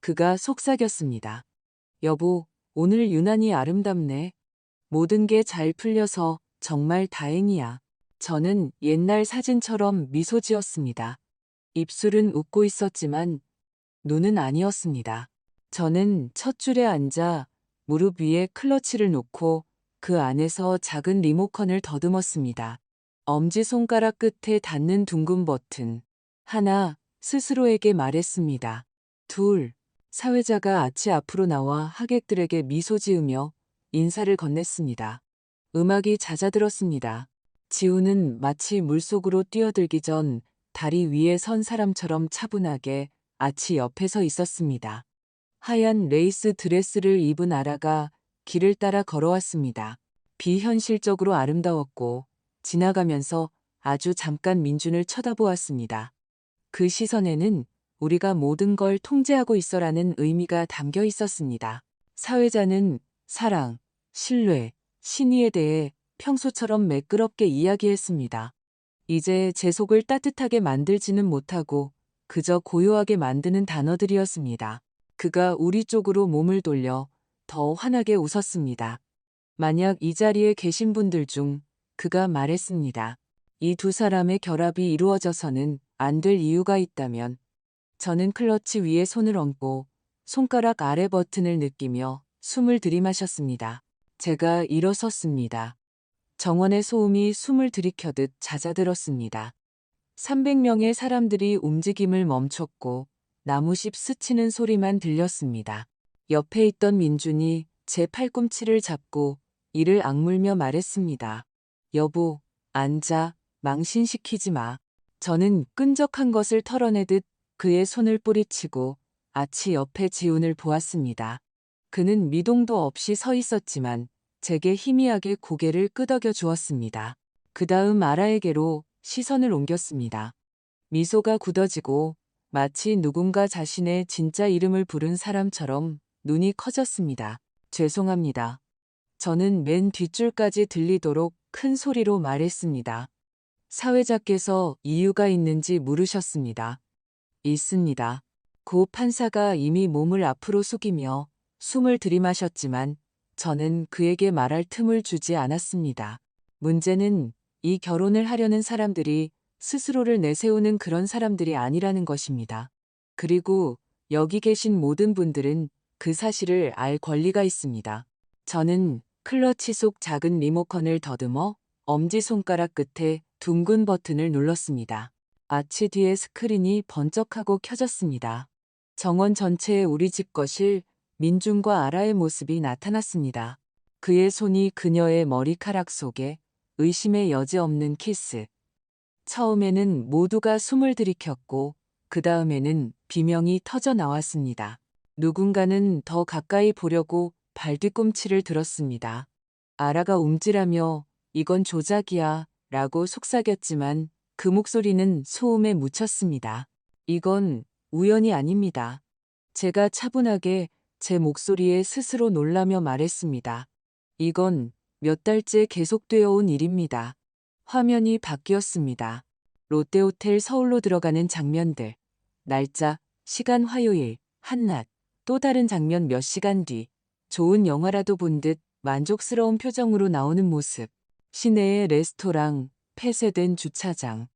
그가 속삭였습니다. 여보, 오늘 유난히 아름답네. 모든 게 잘 풀려서 정말 다행이야. 저는 옛날 사진처럼 미소 지었습니다. 입술은 웃고 있었지만 눈은 아니었습니다. 저는 첫 줄에 앉아 무릎 위에 클러치를 놓고 그 안에서 작은 리모컨을 더듬었습니다. 엄지손가락 끝에 닿는 둥근 버튼. 하나, 스스로에게 말했습니다. 둘, 사회자가 아치 앞으로 나와 하객들에게 미소 지으며 인사를 건넸습니다. 음악이 잦아들었습니다. 지우는 마치 물속으로 뛰어들기 전 다리 위에 선 사람처럼 차분하게 아치 옆에 서 있었습니다. 하얀 레이스 드레스를 입은 아라가 길을 따라 걸어왔습니다. 비현실적으로 아름다웠고 지나가면서 아주 잠깐 민준을 쳐다보았습니다. 그 시선에는 우리가 모든 걸 통제하고 있어라는 의미가 담겨 있었습니다. 사회자는 사랑, 신뢰, 신의에 대해 평소처럼 매끄럽게 이야기했습니다. 이제 제 속을 따뜻하게 만들지는 못하고 그저 고요하게 만드는 단어들이었습니다. 그가 우리 쪽으로 몸을 돌려 더 환하게 웃었습니다. 만약 이 자리에 계신 분들 중 그가 말했습니다. 이 두 사람의 결합이 이루어져서는 안 될 이유가 있다면 저는 클러치 위에 손을 얹고 손가락 아래 버튼을 느끼며 숨을 들이마셨습니다. 제가 일어섰습니다. 정원의 소음이 숨을 들이켜듯 잦아들었습니다. 300명의 사람들이 움직임을 멈췄고 나무십 스치는 소리만 들렸습니다. 옆에 있던 민준이 제 팔꿈치를 잡고 이를 악물며 말했습니다. 여보, 앉아, 망신시키지 마. 저는 끈적한 것을 털어내듯 그의 손을 뿌리치고 아치 옆에 지훈을 보았습니다. 그는 미동도 없이 서 있었지만 제게 희미하게 고개를 끄덕여 주었습니다. 그 다음 아라에게로 시선을 옮겼습니다. 미소가 굳어지고 마치 누군가 자신의 진짜 이름을 부른 사람처럼 눈이 커졌습니다. 죄송합니다. 저는 맨 뒷줄까지 들리도록 큰 소리로 말했습니다. 사회자께서 이유가 있는지 물으셨습니다. 있습니다. 고 판사가 이미 몸을 앞으로 숙이며 숨을 들이마셨지만 저는 그에게 말할 틈을 주지 않았습니다. 문제는 이 결혼을 하려는 사람들이 스스로를 내세우는 그런 사람들이 아니라는 것입니다. 그리고 여기 계신 모든 분들은 그 사실을 알 권리가 있습니다. 저는 클러치 속 작은 리모컨을 더듬어 엄지손가락 끝에 둥근 버튼을 눌렀습니다. 아치 뒤에 스크린이 번쩍하고 켜졌습니다. 정원 전체에 우리 집 거실, 민준과 아라의 모습이 나타났습니다. 그의 손이 그녀의 머리카락 속에 의심의 여지 없는 키스. 처음에는 모두가 숨을 들이켰고 그 다음에는 비명이 터져 나왔습니다. 누군가는 더 가까이 보려고 발뒤꿈치를 들었습니다. 아라가 움찔하며 이건 조작이야 라고 속삭였지만 그 목소리는 소음에 묻혔습니다. 이건 우연이 아닙니다. 제가 차분하게 제 목소리에 스스로 놀라며 말했습니다. 이건 몇 달째 계속되어 온 일입니다. 화면이 바뀌었습니다. 롯데호텔 서울로 들어가는 장면들. 날짜, 시간 화요일, 한낮, 또 다른 장면 몇 시간 뒤. 좋은 영화라도 본 듯 만족스러운 표정으로 나오는 모습. 시내의 레스토랑, 폐쇄된 주차장.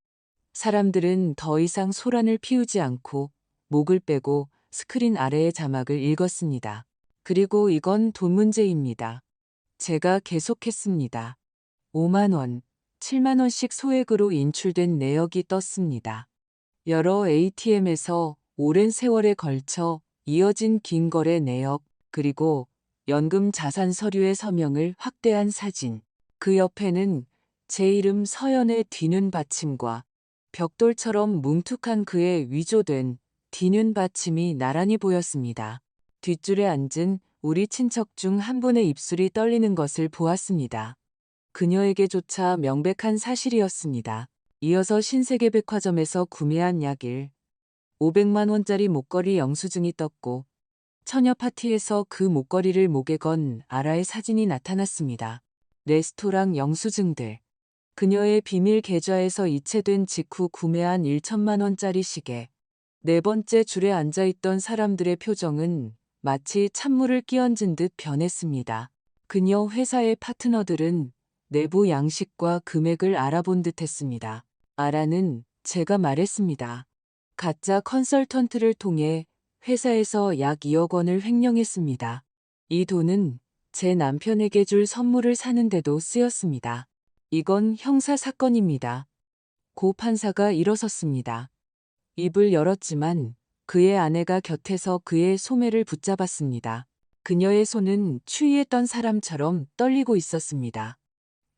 사람들은 더 이상 소란을 피우지 않고 목을 빼고 스크린 아래의 자막을 읽었습니다. 그리고 이건 돈 문제입니다. 제가 계속했습니다. 5만 원, 7만 원씩 소액으로 인출된 내역이 떴습니다. 여러 ATM에서 오랜 세월에 걸쳐 이어진 긴 거래 내역, 그리고 연금 자산 서류의 서명을 확대한 사진. 그 옆에는 제 이름 서연의 뒤는 받침과 벽돌처럼 뭉툭한 그의 위조된 뒤는 받침이 나란히 보였습니다. 뒷줄에 앉은 우리 친척 중 한 분의 입술이 떨리는 것을 보았습니다. 그녀에게조차 명백한 사실이었습니다. 이어서 신세계백화점에서 구매한 약 500만 원짜리 목걸이 영수증이 떴고 처녀 파티에서 그 목걸이를 목에 건 아라의 사진이 나타났습니다. 레스토랑 영수증들. 그녀의 비밀 계좌에서 이체된 직후 구매한 1천만 원짜리 시계. 네 번째 줄에 앉아있던 사람들의 표정은 마치 찬물을 끼얹은 듯 변했습니다. 그녀 회사의 파트너들은 내부 양식과 금액을 알아본 듯 했습니다. 아라는 제가 말했습니다. 가짜 컨설턴트를 통해 회사에서 약 2억 원을 횡령했습니다. 이 돈은 제 남편에게 줄 선물을 사는데도 쓰였습니다. 이건 형사 사건입니다. 고 판사가 일어섰습니다. 입을 열었지만 그의 아내가 곁에서 그의 소매를 붙잡았습니다. 그녀의 손은 추위했던 사람처럼 떨리고 있었습니다.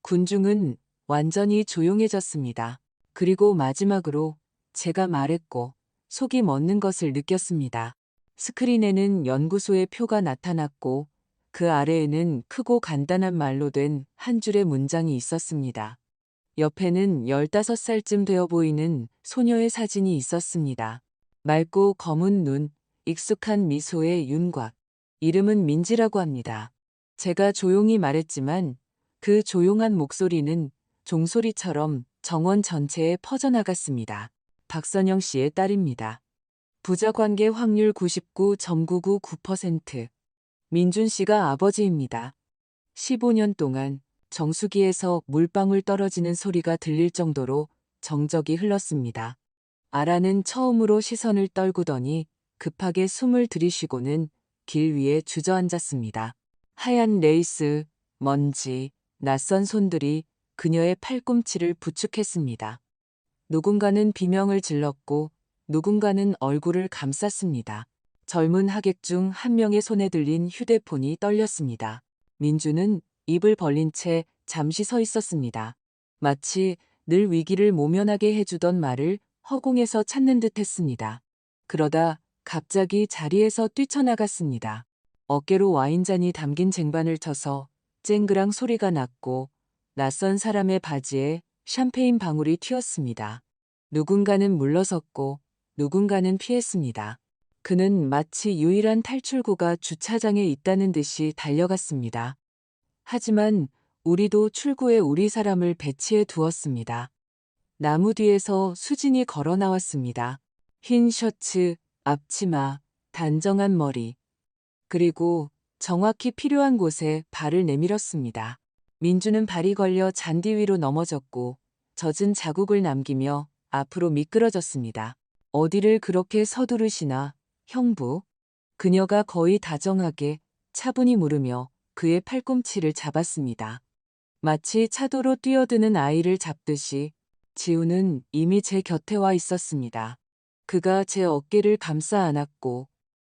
군중은 완전히 조용해졌습니다. 그리고 마지막으로 제가 말했고 속이 멎는 것을 느꼈습니다. 스크린에는 연구소의 표가 나타났고 그 아래에는 크고 간단한 말로 된 한 줄의 문장이 있었습니다. 옆에는 15살쯤 되어 보이는 소녀의 사진이 있었습니다. 맑고 검은 눈, 익숙한 미소의 윤곽. 이름은 민지라고 합니다. 제가 조용히 말했지만 그 조용한 목소리는 종소리처럼 정원 전체에 퍼져나갔습니다. 박선영 씨의 딸입니다. 부자관계 확률 99.999%. 민준 씨가 아버지입니다. 15년 동안 정수기에서 물방울 떨어지는 소리가 들릴 정도로 정적이 흘렀습니다. 아라는 처음으로 시선을 떨구더니 급하게 숨을 들이쉬고는 길 위에 주저앉았습니다. 하얀 레이스, 먼지, 낯선 손들이 그녀의 팔꿈치를 부축했습니다. 누군가는 비명을 질렀고 누군가는 얼굴을 감쌌습니다. 젊은 하객 중 한 명의 손에 들린 휴대폰이 떨렸습니다. 민주는 입을 벌린 채 잠시 서 있었습니다. 마치 늘 위기를 모면하게 해주던 말을 허공에서 찾는 듯 했습니다. 그러다 갑자기 자리에서 뛰쳐나갔습니다. 어깨로 와인잔이 담긴 쟁반을 쳐서 쨍그랑 소리가 났고 낯선 사람의 바지에 샴페인 방울이 튀었습니다. 누군가는 물러섰고 누군가는 피했습니다. 그는 마치 유일한 탈출구가 주차장에 있다는 듯이 달려갔습니다. 하지만 우리도 출구에 우리 사람을 배치해 두었습니다. 나무 뒤에서 수진이 걸어 나왔습니다. 흰 셔츠, 앞치마, 단정한 머리. 그리고 정확히 필요한 곳에 발을 내밀었습니다. 민주는 발이 걸려 잔디 위로 넘어졌고 젖은 자국을 남기며 앞으로 미끄러졌습니다. 어디를 그렇게 서두르시나, 형부? 그녀가 거의 다정하게 차분히 물으며 그의 팔꿈치를 잡았습니다. 마치 차도로 뛰어드는 아이를 잡듯이 지우는 이미 제 곁에 와 있었습니다. 그가 제 어깨를 감싸 안았고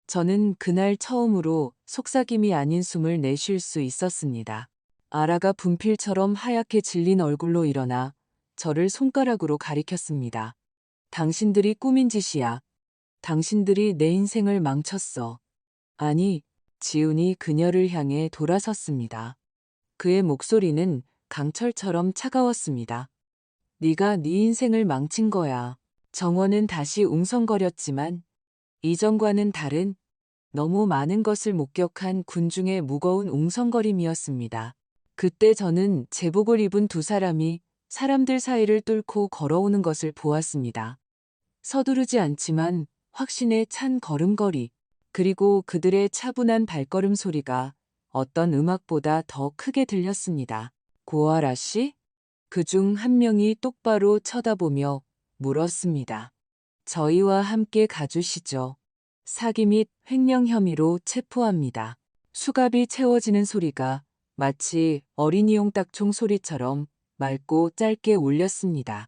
저는 그날 처음으로 속삭임이 아닌 숨을 내쉴 수 있었습니다. 아라가 분필처럼 하얗게 질린 얼굴로 일어나 저를 손가락으로 가리켰습니다. 당신들이 꾸민 짓이야. 당신들이 내 인생을 망쳤어. 아니, 지훈이 그녀를 향해 돌아섰습니다. 그의 목소리는 강철처럼 차가웠습니다. 네가 네 인생을 망친 거야. 정원은 다시 웅성거렸지만 이전과는 다른 너무 많은 것을 목격한 군중의 무거운 웅성거림이었습니다. 그때 저는 제복을 입은 두 사람이 사람들 사이를 뚫고 걸어오는 것을 보았습니다. 서두르지 않지만 확신에 찬 걸음걸이, 그리고 그들의 차분한 발걸음 소리가 어떤 음악보다 더 크게 들렸습니다. 고아라 씨? 그중 한 명이 똑바로 쳐다보며 물었습니다. 저희와 함께 가주시죠. 사기 및 횡령 혐의로 체포합니다. 수갑이 채워지는 소리가 마치 어린이용 딱총 소리처럼 맑고 짧게 울렸습니다.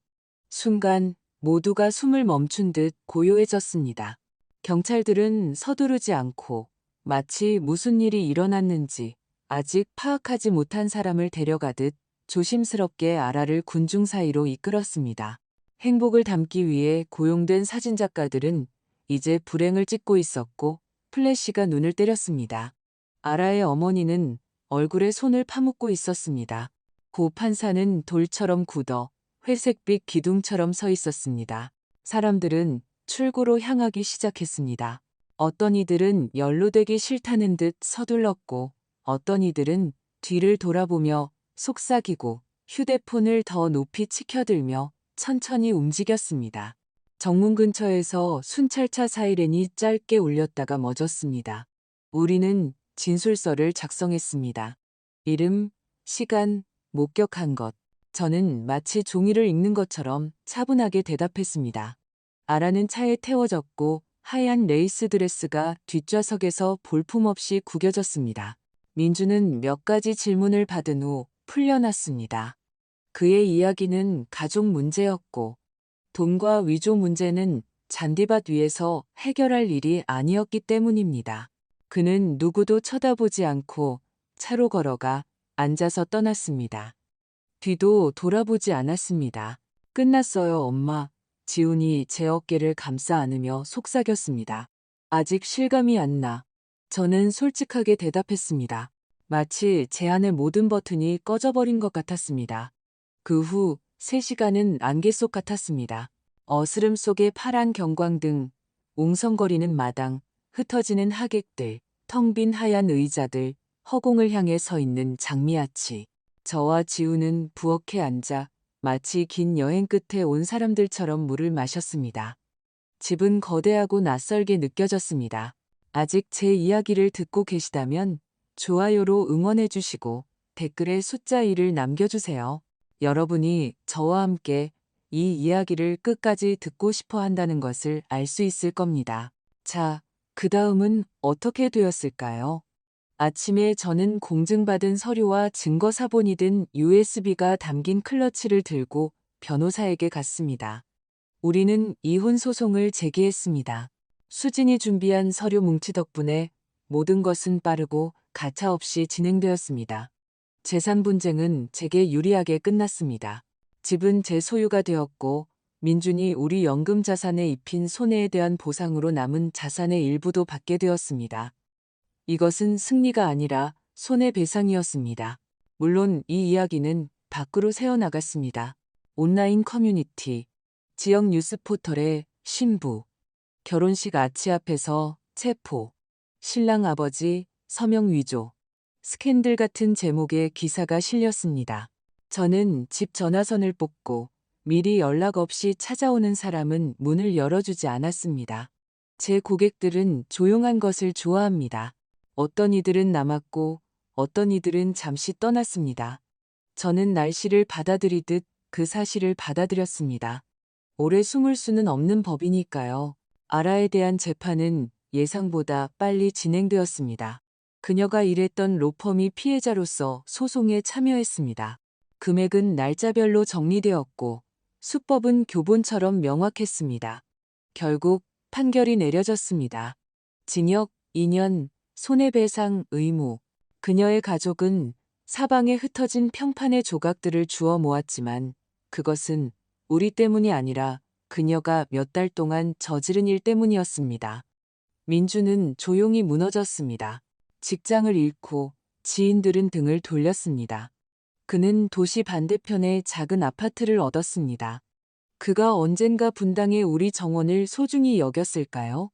순간 모두가 숨을 멈춘 듯 고요해졌습니다. 경찰들은 서두르지 않고 마치 무슨 일이 일어났는지 아직 파악하지 못한 사람을 데려가듯 조심스럽게 아라를 군중 사이로 이끌었습니다. 행복을 담기 위해 고용된 사진작가들은 이제 불행을 찍고 있었고 플래시가 눈을 때렸습니다. 아라의 어머니는 얼굴에 손을 파묻고 있었습니다. 고 판사는 돌처럼 굳어 회색빛 기둥처럼 서 있었습니다. 사람들은 출구로 향하기 시작했습니다. 어떤 이들은 연루되기 싫다는 듯 서둘렀고 어떤 이들은 뒤를 돌아보며 속삭이고 휴대폰을 더 높이 치켜들며 천천히 움직였습니다. 정문 근처에서 순찰차 사이렌이 짧게 울렸다가 멎었습니다. 우리는 진술서를 작성했습니다. 이름, 시간, 목격한 것. 저는 마치 종이를 읽는 것처럼 차분하게 대답했습니다. 아라는 차에 태워졌고 하얀 레이스 드레스가 뒷좌석에서 볼품없이 구겨졌습니다. 민주는 몇 가지 질문을 받은 후 풀려났습니다. 그의 이야기는 가족 문제였고 돈과 위조 문제는 잔디밭 위에서 해결할 일이 아니었기 때문입니다. 그는 누구도 쳐다보지 않고 차로 걸어가 앉아서 떠났습니다. 뒤도 돌아보지 않았습니다. 끝났어요, 엄마. 지훈이 제 어깨를 감싸 안으며 속삭였습니다. 아직 실감이 안 나. 저는 솔직하게 대답했습니다. 마치 제 안의 모든 버튼이 꺼져버린 것 같았습니다. 그 후 3시간은 안개 속 같았습니다. 어스름 속의 파란 경광등, 웅성거리는 마당, 흩어지는 하객들, 텅 빈 하얀 의자들, 허공을 향해 서 있는 장미아치. 저와 지우는 부엌에 앉아 마치 긴 여행 끝에 온 사람들처럼 물을 마셨습니다. 집은 거대하고 낯설게 느껴졌습니다. 아직 제 이야기를 듣고 계시다면 좋아요로 응원해 주시고 댓글에 숫자 1을 남겨주세요. 여러분이 저와 함께 이 이야기를 끝까지 듣고 싶어 한다는 것을 알 수 있을 겁니다. 자, 그 다음은 어떻게 되었을까요? 아침에 저는 공증받은 서류와 증거 사본이 든 USB가 담긴 클러치를 들고 변호사에게 갔습니다. 우리는 이혼 소송을 제기했습니다. 수진이 준비한 서류 뭉치 덕분에 모든 것은 빠르고 가차없이 진행되었습니다. 재산 분쟁은 제게 유리하게 끝났습니다. 집은 제 소유가 되었고 민준이 우리 연금 자산에 입힌 손해에 대한 보상으로 남은 자산의 일부도 받게 되었습니다. 이것은 승리가 아니라 손해배상이었습니다. 물론 이 이야기는 밖으로 새어나갔습니다. 온라인 커뮤니티, 지역 뉴스 포털의 신부, 결혼식 아치 앞에서 체포, 신랑 아버지 서명 위조, 스캔들 같은 제목의 기사가 실렸습니다. 저는 집 전화선을 뽑고 미리 연락 없이 찾아오는 사람은 문을 열어주지 않았습니다. 제 고객들은 조용한 것을 좋아합니다. 어떤 이들은 남았고 어떤 이들은 잠시 떠났습니다. 저는 날씨를 받아들이듯 그 사실을 받아들였습니다. 오래 숨을 수는 없는 법이니까요. 아라에 대한 재판은 예상보다 빨리 진행되었습니다. 그녀가 일했던 로펌이 피해자로서 소송에 참여했습니다. 금액은 날짜별로 정리되었고 수법은 교본처럼 명확했습니다. 결국 판결이 내려졌습니다. 징역 2년, 손해배상 의무. 그녀의 가족은 사방에 흩어진 평판의 조각들을 주워 모았지만 그것은 우리 때문이 아니라 그녀가 몇 달 동안 저지른 일 때문이었습니다. 민주는 조용히 무너졌습니다. 직장을 잃고 지인들은 등을 돌렸습니다. 그는 도시 반대편에 작은 아파트를 얻었습니다. 그가 언젠가 분당의 우리 정원을 소중히 여겼을까요?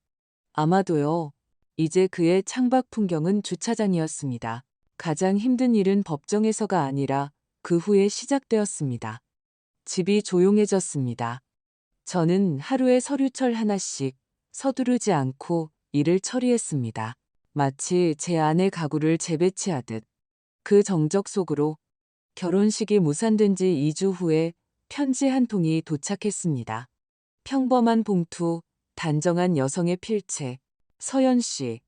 아마도요. 이제 그의 창밖 풍경은 주차장이었습니다. 가장 힘든 일은 법정에서가 아니라 그 후에 시작되었습니다. 집이 조용해졌습니다. 저는 하루에 서류철 하나씩 서두르지 않고 일을 처리했습니다. 마치 제 아내 가구를 재배치하듯. 그 정적 속으로 결혼식이 무산된 지 2주 후에 편지 한 통이 도착했습니다. 평범한 봉투, 단정한 여성의 필체, 서연 씨,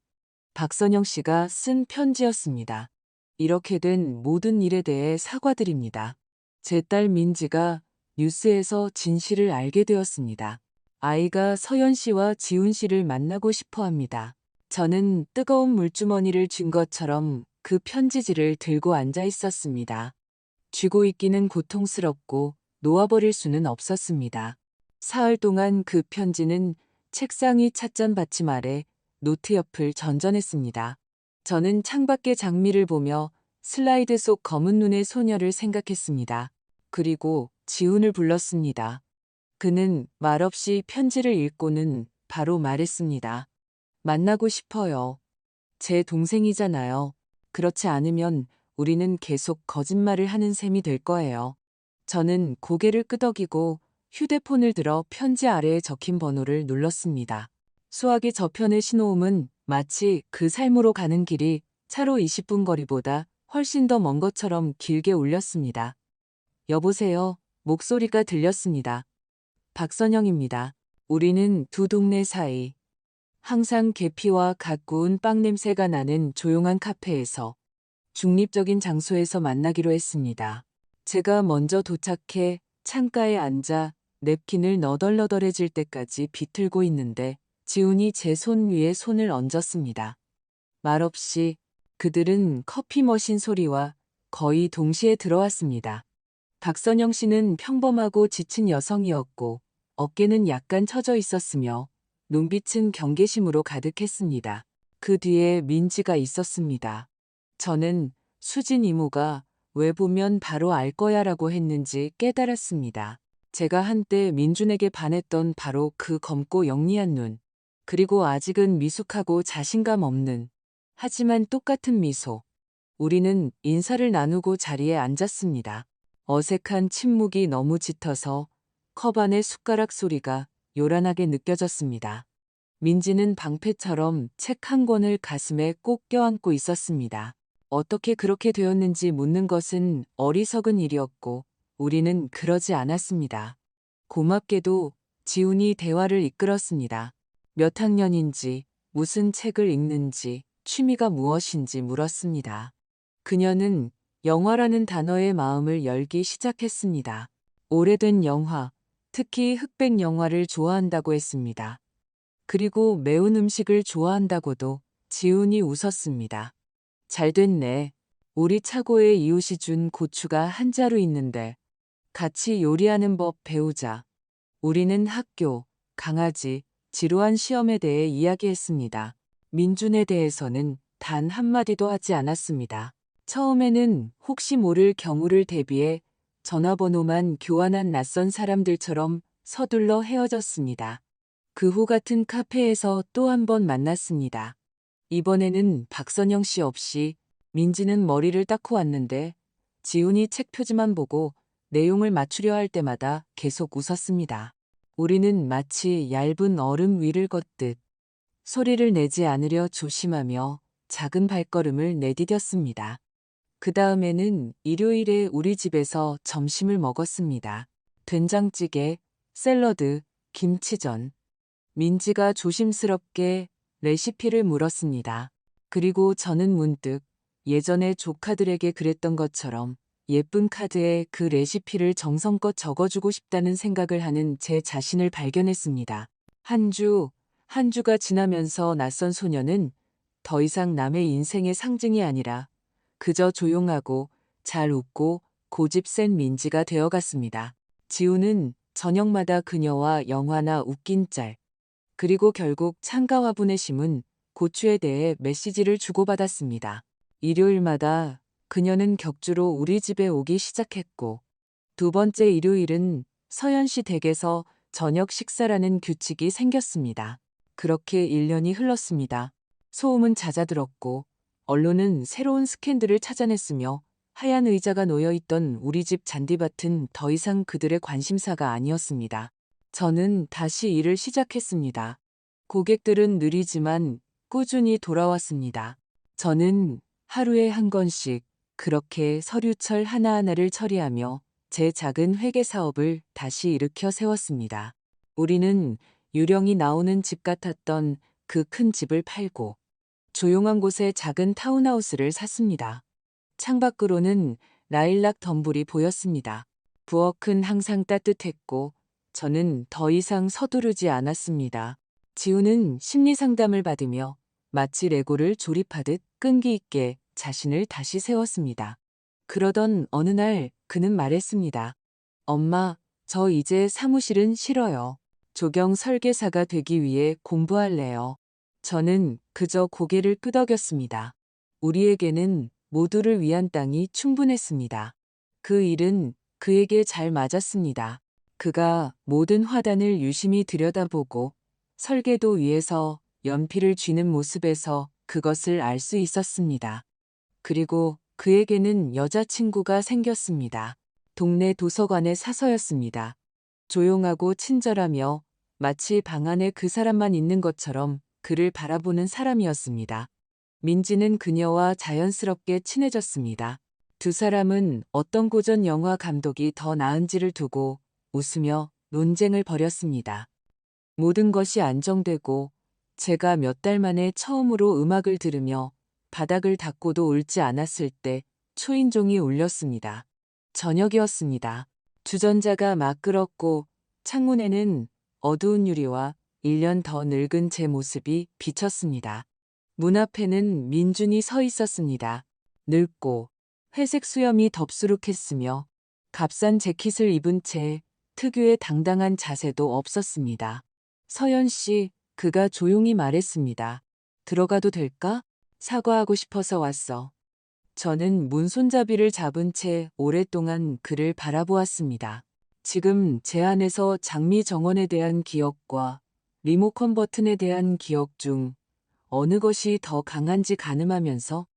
박선영 씨가 쓴 편지였습니다. 이렇게 된 모든 일에 대해 사과드립니다. 제 딸 민지가 뉴스에서 진실을 알게 되었습니다. 아이가 서연 씨와 지훈 씨를 만나고 싶어 합니다. 저는 뜨거운 물주머니를 쥔 것처럼 그 편지지를 들고 앉아 있었습니다. 쥐고 있기는 고통스럽고 놓아버릴 수는 없었습니다. 사흘 동안 그 편지는 책상 위 찻잔 받침 아래 노트 옆을 전전했습니다. 저는 창밖의 장미를 보며 슬라이드 속 검은 눈의 소녀를 생각했습니다. 그리고 지훈을 불렀습니다. 그는 말없이 편지를 읽고는 바로 말했습니다. 만나고 싶어요. 제 동생이잖아요. 그렇지 않으면 우리는 계속 거짓말을 하는 셈이 될 거예요. 저는 고개를 끄덕이고 휴대폰을 들어 편지 아래에 적힌 번호를 눌렀습니다. 수화기 저편의 신호음은 마치 그 삶으로 가는 길이 차로 20분 거리보다 훨씬 더 먼 것처럼 길게 울렸습니다. 여보세요. 목소리가 들렸습니다. 박선영입니다. 우리는 두 동네 사이. 항상 계피와 갓 구운 빵 냄새가 나는 조용한 카페에서 중립적인 장소에서 만나기로 했습니다. 제가 먼저 도착해 창가에 앉아 냅킨을 너덜너덜해질 때까지 비틀고 있는데 지훈이 제 손 위에 손을 얹었습니다. 말없이 그들은 커피 머신 소리와 거의 동시에 들어왔습니다. 박선영 씨는 평범하고 지친 여성이었고 어깨는 약간 처져 있었으며 눈빛은 경계심으로 가득했습니다. 그 뒤에 민지가 있었습니다. 저는 수진 이모가 왜 보면 바로 알 거야라고 했는지 깨달았습니다. 제가 한때 민준에게 반했던 바로 그 검고 영리한 눈. 그리고 아직은 미숙하고 자신감 없는, 하지만 똑같은 미소. 우리는 인사를 나누고 자리에 앉았습니다. 어색한 침묵이 너무 짙어서 컵 안의 숟가락 소리가 요란하게 느껴졌습니다. 민지는 방패처럼 책 한 권을 가슴에 꼭 껴안고 있었습니다. 어떻게 그렇게 되었는지 묻는 것은 어리석은 일이었고 우리는 그러지 않았습니다. 고맙게도 지훈이 대화를 이끌었습니다. 몇 학년인지, 무슨 책을 읽는지, 취미가 무엇인지 물었습니다. 그녀는 영화라는 단어의 마음을 열기 시작했습니다. 오래된 영화, 특히 흑백 영화를 좋아한다고 했습니다. 그리고 매운 음식을 좋아한다고도. 지훈이 웃었습니다. 잘 됐네. 우리 차고에 이웃이 준 고추가 한 자루 있는데 같이 요리하는 법 배우자. 우리는 학교, 강아지, 지루한 시험에 대해 이야기했습니다. 민준에 대해서는 단 한마디도 하지 않았습니다. 처음에는 혹시 모를 경우를 대비해 전화번호만 교환한 낯선 사람들처럼 서둘러 헤어졌습니다. 그 후 같은 카페에서 또 한 번 만났습니다. 이번에는 박선영 씨 없이 민지는 머리를 닦고 왔는데 지훈이 책 표지만 보고 내용을 맞추려 할 때마다 계속 웃었습니다. 우리는 마치 얇은 얼음 위를 걷듯 소리를 내지 않으려 조심하며 작은 발걸음을 내디뎠습니다. 그 다음에는 일요일에 우리 집에서 점심을 먹었습니다. 된장찌개, 샐러드, 김치전. 민지가 조심스럽게 레시피를 물었습니다. 그리고 저는 문득 예전에 조카들에게 그랬던 것처럼 예쁜 카드에 그 레시피를 정성껏 적어주고 싶다는 생각을 하는 제 자신을 발견했습니다. 한 주가 지나면서 낯선 소녀는 더 이상 남의 인생의 상징이 아니라 그저 조용하고 잘 웃고 고집 센 민지가 되어갔습니다. 지우는 저녁마다 그녀와 영화나 웃긴 짤, 그리고 결국 창가 화분에 심은 고추에 대해 메시지를 주고받았습니다. 일요일마다 그녀는 격주로 우리 집에 오기 시작했고 두 번째 일요일은 서연 씨 댁에서 저녁 식사라는 규칙이 생겼습니다. 그렇게 1년이 흘렀습니다. 소음은 잦아들었고 언론은 새로운 스캔들을 찾아냈으며 하얀 의자가 놓여있던 우리 집 잔디밭은 더 이상 그들의 관심사가 아니었습니다. 저는 다시 일을 시작했습니다. 고객들은 느리지만 꾸준히 돌아왔습니다. 저는 하루에 한 건씩 그렇게 서류철 하나하나를 처리하며 제 작은 회계 사업을 다시 일으켜 세웠습니다. 우리는 유령이 나오는 집 같았던 그 큰 집을 팔고 조용한 곳에 작은 타운하우스를 샀습니다. 창밖으로는 라일락 덤불이 보였습니다. 부엌은 항상 따뜻했고 저는 더 이상 서두르지 않았습니다. 지우는 심리상담을 받으며 마치 레고를 조립하듯 끈기 있게 자신을 다시 세웠습니다. 그러던 어느 날 그는 말했습니다. 엄마, 저 이제 사무실은 싫어요. 조경 설계사가 되기 위해 공부할래요. 저는 그저 고개를 끄덕였습니다. 우리에게는 모두를 위한 땅이 충분했습니다. 그 일은 그에게 잘 맞았습니다. 그가 모든 화단을 유심히 들여다보고 설계도 위에서 연필을 쥐는 모습에서 그것을 알 수 있었습니다. 그리고 그에게는 여자친구가 생겼습니다. 동네 도서관의 사서였습니다. 조용하고 친절하며 마치 방 안에 그 사람만 있는 것처럼 그를 바라보는 사람이었습니다. 민지는 그녀와 자연스럽게 친해졌습니다. 두 사람은 어떤 고전 영화 감독이 더 나은지를 두고 웃으며 논쟁을 벌였습니다. 모든 것이 안정되고 제가 몇 달 만에 처음으로 음악을 들으며 바닥을 닦고도 울지 않았을 때 초인종이 울렸습니다. 저녁이었습니다. 주전자가 막 끓었고 창문에는 어두운 유리와 1년 더 늙은 제 모습이 비쳤습니다. 문 앞에는 민준이 서 있었습니다. 늙고 회색 수염이 덥수룩했으며 값싼 재킷을 입은 채 특유의 당당한 자세도 없었습니다. 서연 씨, 그가 조용히 말했습니다. 들어가도 될까? 사과하고 싶어서 왔어. 저는 문손잡이를 잡은 채 오랫동안 그를 바라보았습니다. 지금 제 안에서 장미 정원에 대한 기억과 리모컨 버튼에 대한 기억 중 어느 것이 더 강한지 가늠하면서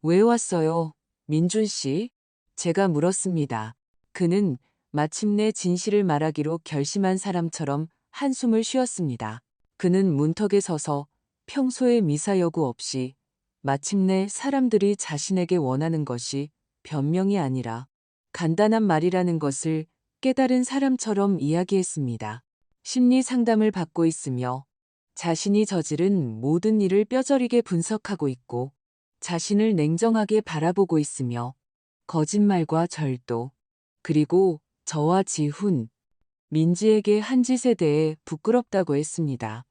왜 왔어요, 민준 씨? 제가 물었습니다. 그는 마침내 진실을 말하기로 결심한 사람처럼 한숨을 쉬었습니다. 그는 문턱에 서서 평소의 미사여구 없이 마침내 사람들이 자신에게 원하는 것이 변명이 아니라 간단한 말이라는 것을 깨달은 사람처럼 이야기했습니다. 심리 상담을 받고 있으며 자신이 저지른 모든 일을 뼈저리게 분석하고 있고 자신을 냉정하게 바라보고 있으며 거짓말과 절도, 그리고 저와 지훈, 민지에게 한 짓에 대해 부끄럽다고 했습니다.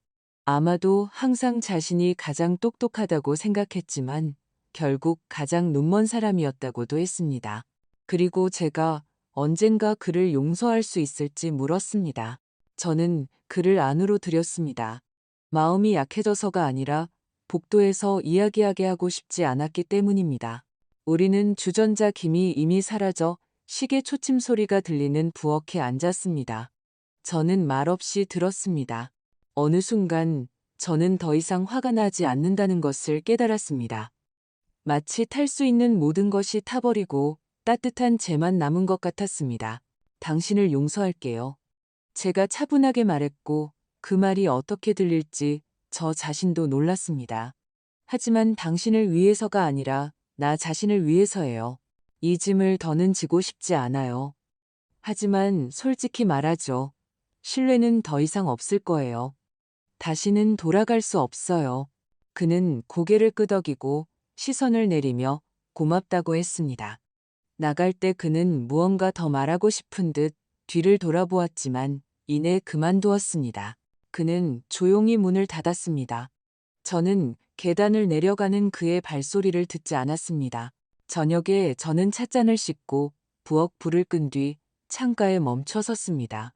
아마도 항상 자신이 가장 똑똑하다고 생각했지만 결국 가장 눈먼 사람이었다고도 했습니다. 그리고 제가 언젠가 그를 용서할 수 있을지 물었습니다. 저는 그를 안으로 들였습니다. 마음이 약해져서가 아니라 복도에서 이야기하게 하고 싶지 않았기 때문입니다. 우리는 주전자 김이 이미 사라져 시계 초침 소리가 들리는 부엌에 앉았습니다. 저는 말없이 들었습니다. 어느 순간 저는 더 이상 화가 나지 않는다는 것을 깨달았습니다. 마치 탈 수 있는 모든 것이 타버리고 따뜻한 재만 남은 것 같았습니다. 당신을 용서할게요. 제가 차분하게 말했고 그 말이 어떻게 들릴지 저 자신도 놀랐습니다. 하지만 당신을 위해서가 아니라 나 자신을 위해서예요. 이 짐을 더는 지고 싶지 않아요. 하지만 솔직히 말하죠. 신뢰는 더 이상 없을 거예요. 다시는 돌아갈 수 없어요. 그는 고개를 끄덕이고 시선을 내리며 고맙다고 했습니다. 나갈 때 그는 무언가 더 말하고 싶은 듯 뒤를 돌아보았지만 이내 그만두었습니다. 그는 조용히 문을 닫았습니다. 저는 계단을 내려가는 그의 발소리를 듣지 않았습니다. 저녁에 저는 찻잔을 씻고 부엌 불을 끈 뒤 창가에 멈춰 섰습니다.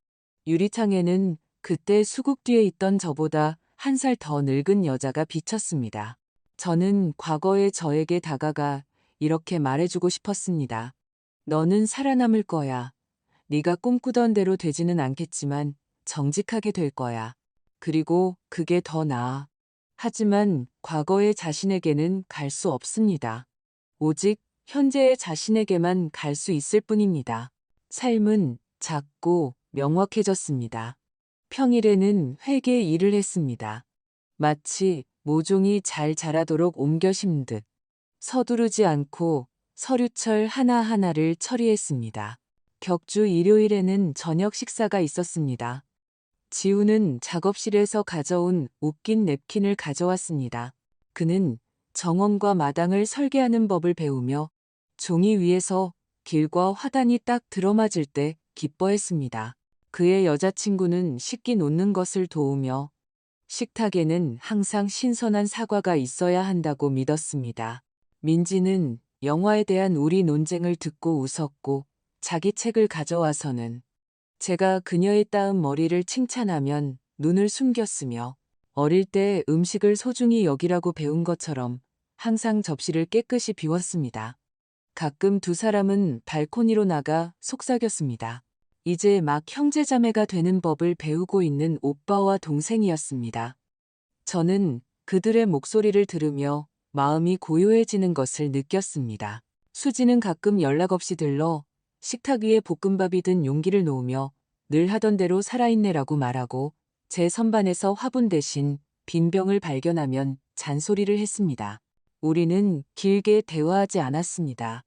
유리창에는 그때 수국 뒤에 있던 저보다 한 살 더 늙은 여자가 비쳤습니다. 저는 과거의 저에게 다가가 이렇게 말해주고 싶었습니다. 너는 살아남을 거야. 네가 꿈꾸던 대로 되지는 않겠지만 정직하게 될 거야. 그리고 그게 더 나아. 하지만 과거의 자신에게는 갈 수 없습니다. 오직 현재의 자신에게만 갈 수 있을 뿐입니다. 삶은 작고 명확해졌습니다. 평일에는 회계 일을 했습니다. 마치 모종이 잘 자라도록 옮겨 심듯 서두르지 않고 서류철 하나하나를 처리했습니다. 격주 일요일에는 저녁 식사가 있었습니다. 지우는 작업실에서 가져온 웃긴 냅킨을 가져왔습니다. 그는 정원과 마당을 설계하는 법을 배우며 종이 위에서 길과 화단이 딱 들어맞을 때 기뻐했습니다. 그의 여자친구는 식기 놓는 것을 도우며 식탁에는 항상 신선한 사과가 있어야 한다고 믿었습니다. 민지는 영화에 대한 우리 논쟁을 듣고 웃었고 자기 책을 가져와서는 제가 그녀의 따은 머리를 칭찬하면 눈을 숨겼으며 어릴 때 음식을 소중히 여기라고 배운 것처럼 항상 접시를 깨끗이 비웠습니다. 가끔 두 사람은 발코니로 나가 속삭였습니다. 이제 막 형제자매가 되는 법을 배우고 있는 오빠와 동생이었습니다. 저는 그들의 목소리를 들으며 마음이 고요해지는 것을 느꼈습니다. 수지는 가끔 연락 없이 들러 식탁 위에 볶음밥이 든 용기를 놓으며 늘 하던 대로 살아있네라고 말하고 제 선반에서 화분 대신 빈 병을 발견하면 잔소리를 했습니다. 우리는 길게 대화하지 않았습니다.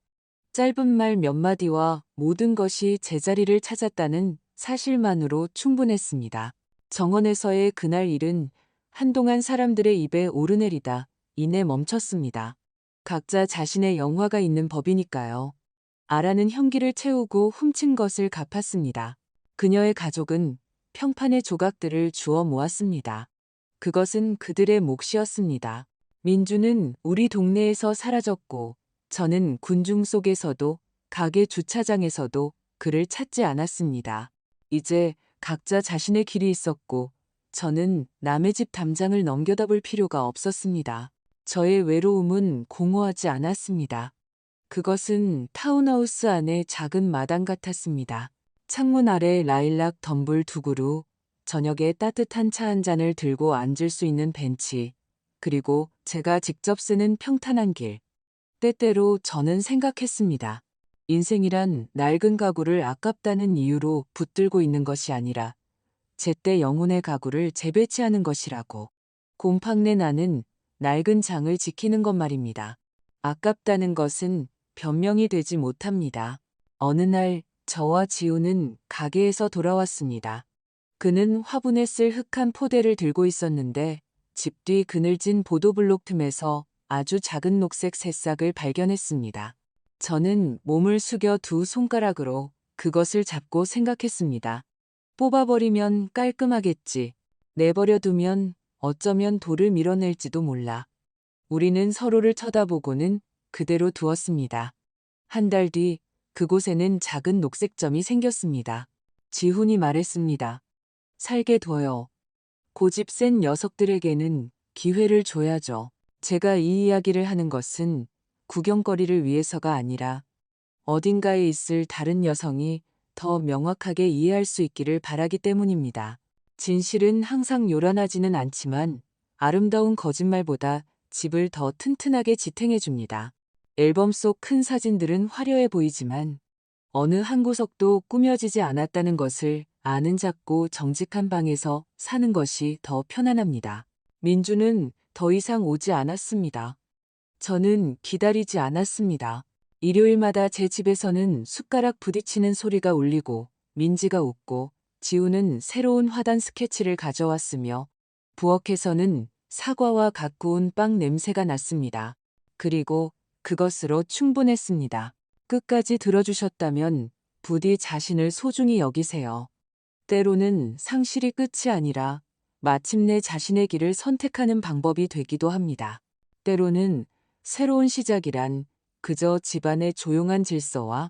짧은 말 몇 마디와 모든 것이 제자리를 찾았다는 사실만으로 충분했습니다. 정원에서의 그날 일은 한동안 사람들의 입에 오르내리다 이내 멈췄습니다. 각자 자신의 영화가 있는 법이니까요. 아라는 형기를 채우고 훔친 것을 갚았습니다. 그녀의 가족은 평판의 조각들을 주워 모았습니다. 그것은 그들의 몫이었습니다. 민주는 우리 동네에서 사라졌고 저는 군중 속에서도 가게 주차장에서도 그를 찾지 않았습니다. 이제 각자 자신의 길이 있었고 저는 남의 집 담장을 넘겨다 볼 필요가 없었습니다. 저의 외로움은 공허하지 않았습니다. 그것은 타운하우스 안의 작은 마당 같았습니다. 창문 아래 라일락 덤불 두 그루, 저녁에 따뜻한 차 한 잔을 들고 앉을 수 있는 벤치, 그리고 제가 직접 쓰는 평탄한 길. 때때로 저는 생각했습니다. 인생이란 낡은 가구를 아깝다는 이유로 붙들고 있는 것이 아니라 제때 영혼의 가구를 재배치하는 것이라고. 곰팡내 나는 낡은 장을 지키는 것 말입니다. 아깝다는 것은 변명이 되지 못합니다. 어느 날 저와 지우는 가게에서 돌아왔습니다. 그는 화분에 쓸 흑한 포대를 들고 있었는데 집 뒤 그늘진 보도블록 틈에서 아주 작은 녹색 새싹을 발견했습니다. 저는 몸을 숙여 두 손가락으로 그것을 잡고 생각했습니다. 뽑아버리면 깔끔하겠지. 내버려 두면 어쩌면 돌을 밀어낼지도 몰라. 우리는 서로를 쳐다보고는 그대로 두었습니다. 한 달 뒤 그곳에는 작은 녹색점이 생겼습니다. 지훈이 말했습니다. 살게 둬요. 고집 센 녀석들에게는 기회를 줘야죠. 제가 이 이야기를 하는 것은 구경거리를 위해서가 아니라 어딘가에 있을 다른 여성이 더 명확하게 이해할 수 있기를 바라기 때문입니다. 진실은 항상 요란하지는 않지만 아름다운 거짓말보다 집을 더 튼튼하게 지탱해줍니다. 앨범 속 큰 사진들은 화려해 보이지만 어느 한 구석도 꾸며지지 않았다는 것을 아는 작고 정직한 방에서 사는 것이 더 편안합니다. 민주는 더 이상 오지 않았습니다. 저는 기다리지 않았습니다. 일요일마다 제 집에서는 숟가락 부딪히는 소리가 울리고 민지가 웃고 지우는 새로운 화단 스케치를 가져왔으며 부엌에서는 사과와 갓 구운 빵 냄새가 났습니다. 그리고 그것으로 충분했습니다. 끝까지 들어주셨다면 부디 자신을 소중히 여기세요. 때로는 상실이 끝이 아니라 마침내 자신의 길을 선택하는 방법이 되기도 합니다. 때로는 새로운 시작이란 그저 집안의 조용한 질서와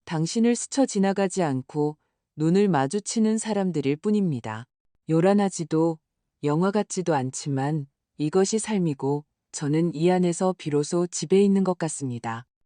당신을 스쳐 지나가지 않고 눈을 마주치는 사람들일 뿐입니다. 요란하지도 영화 같지도 않지만 이것이 삶이고 저는 이 안에서 비로소 집에 있는 것 같습니다.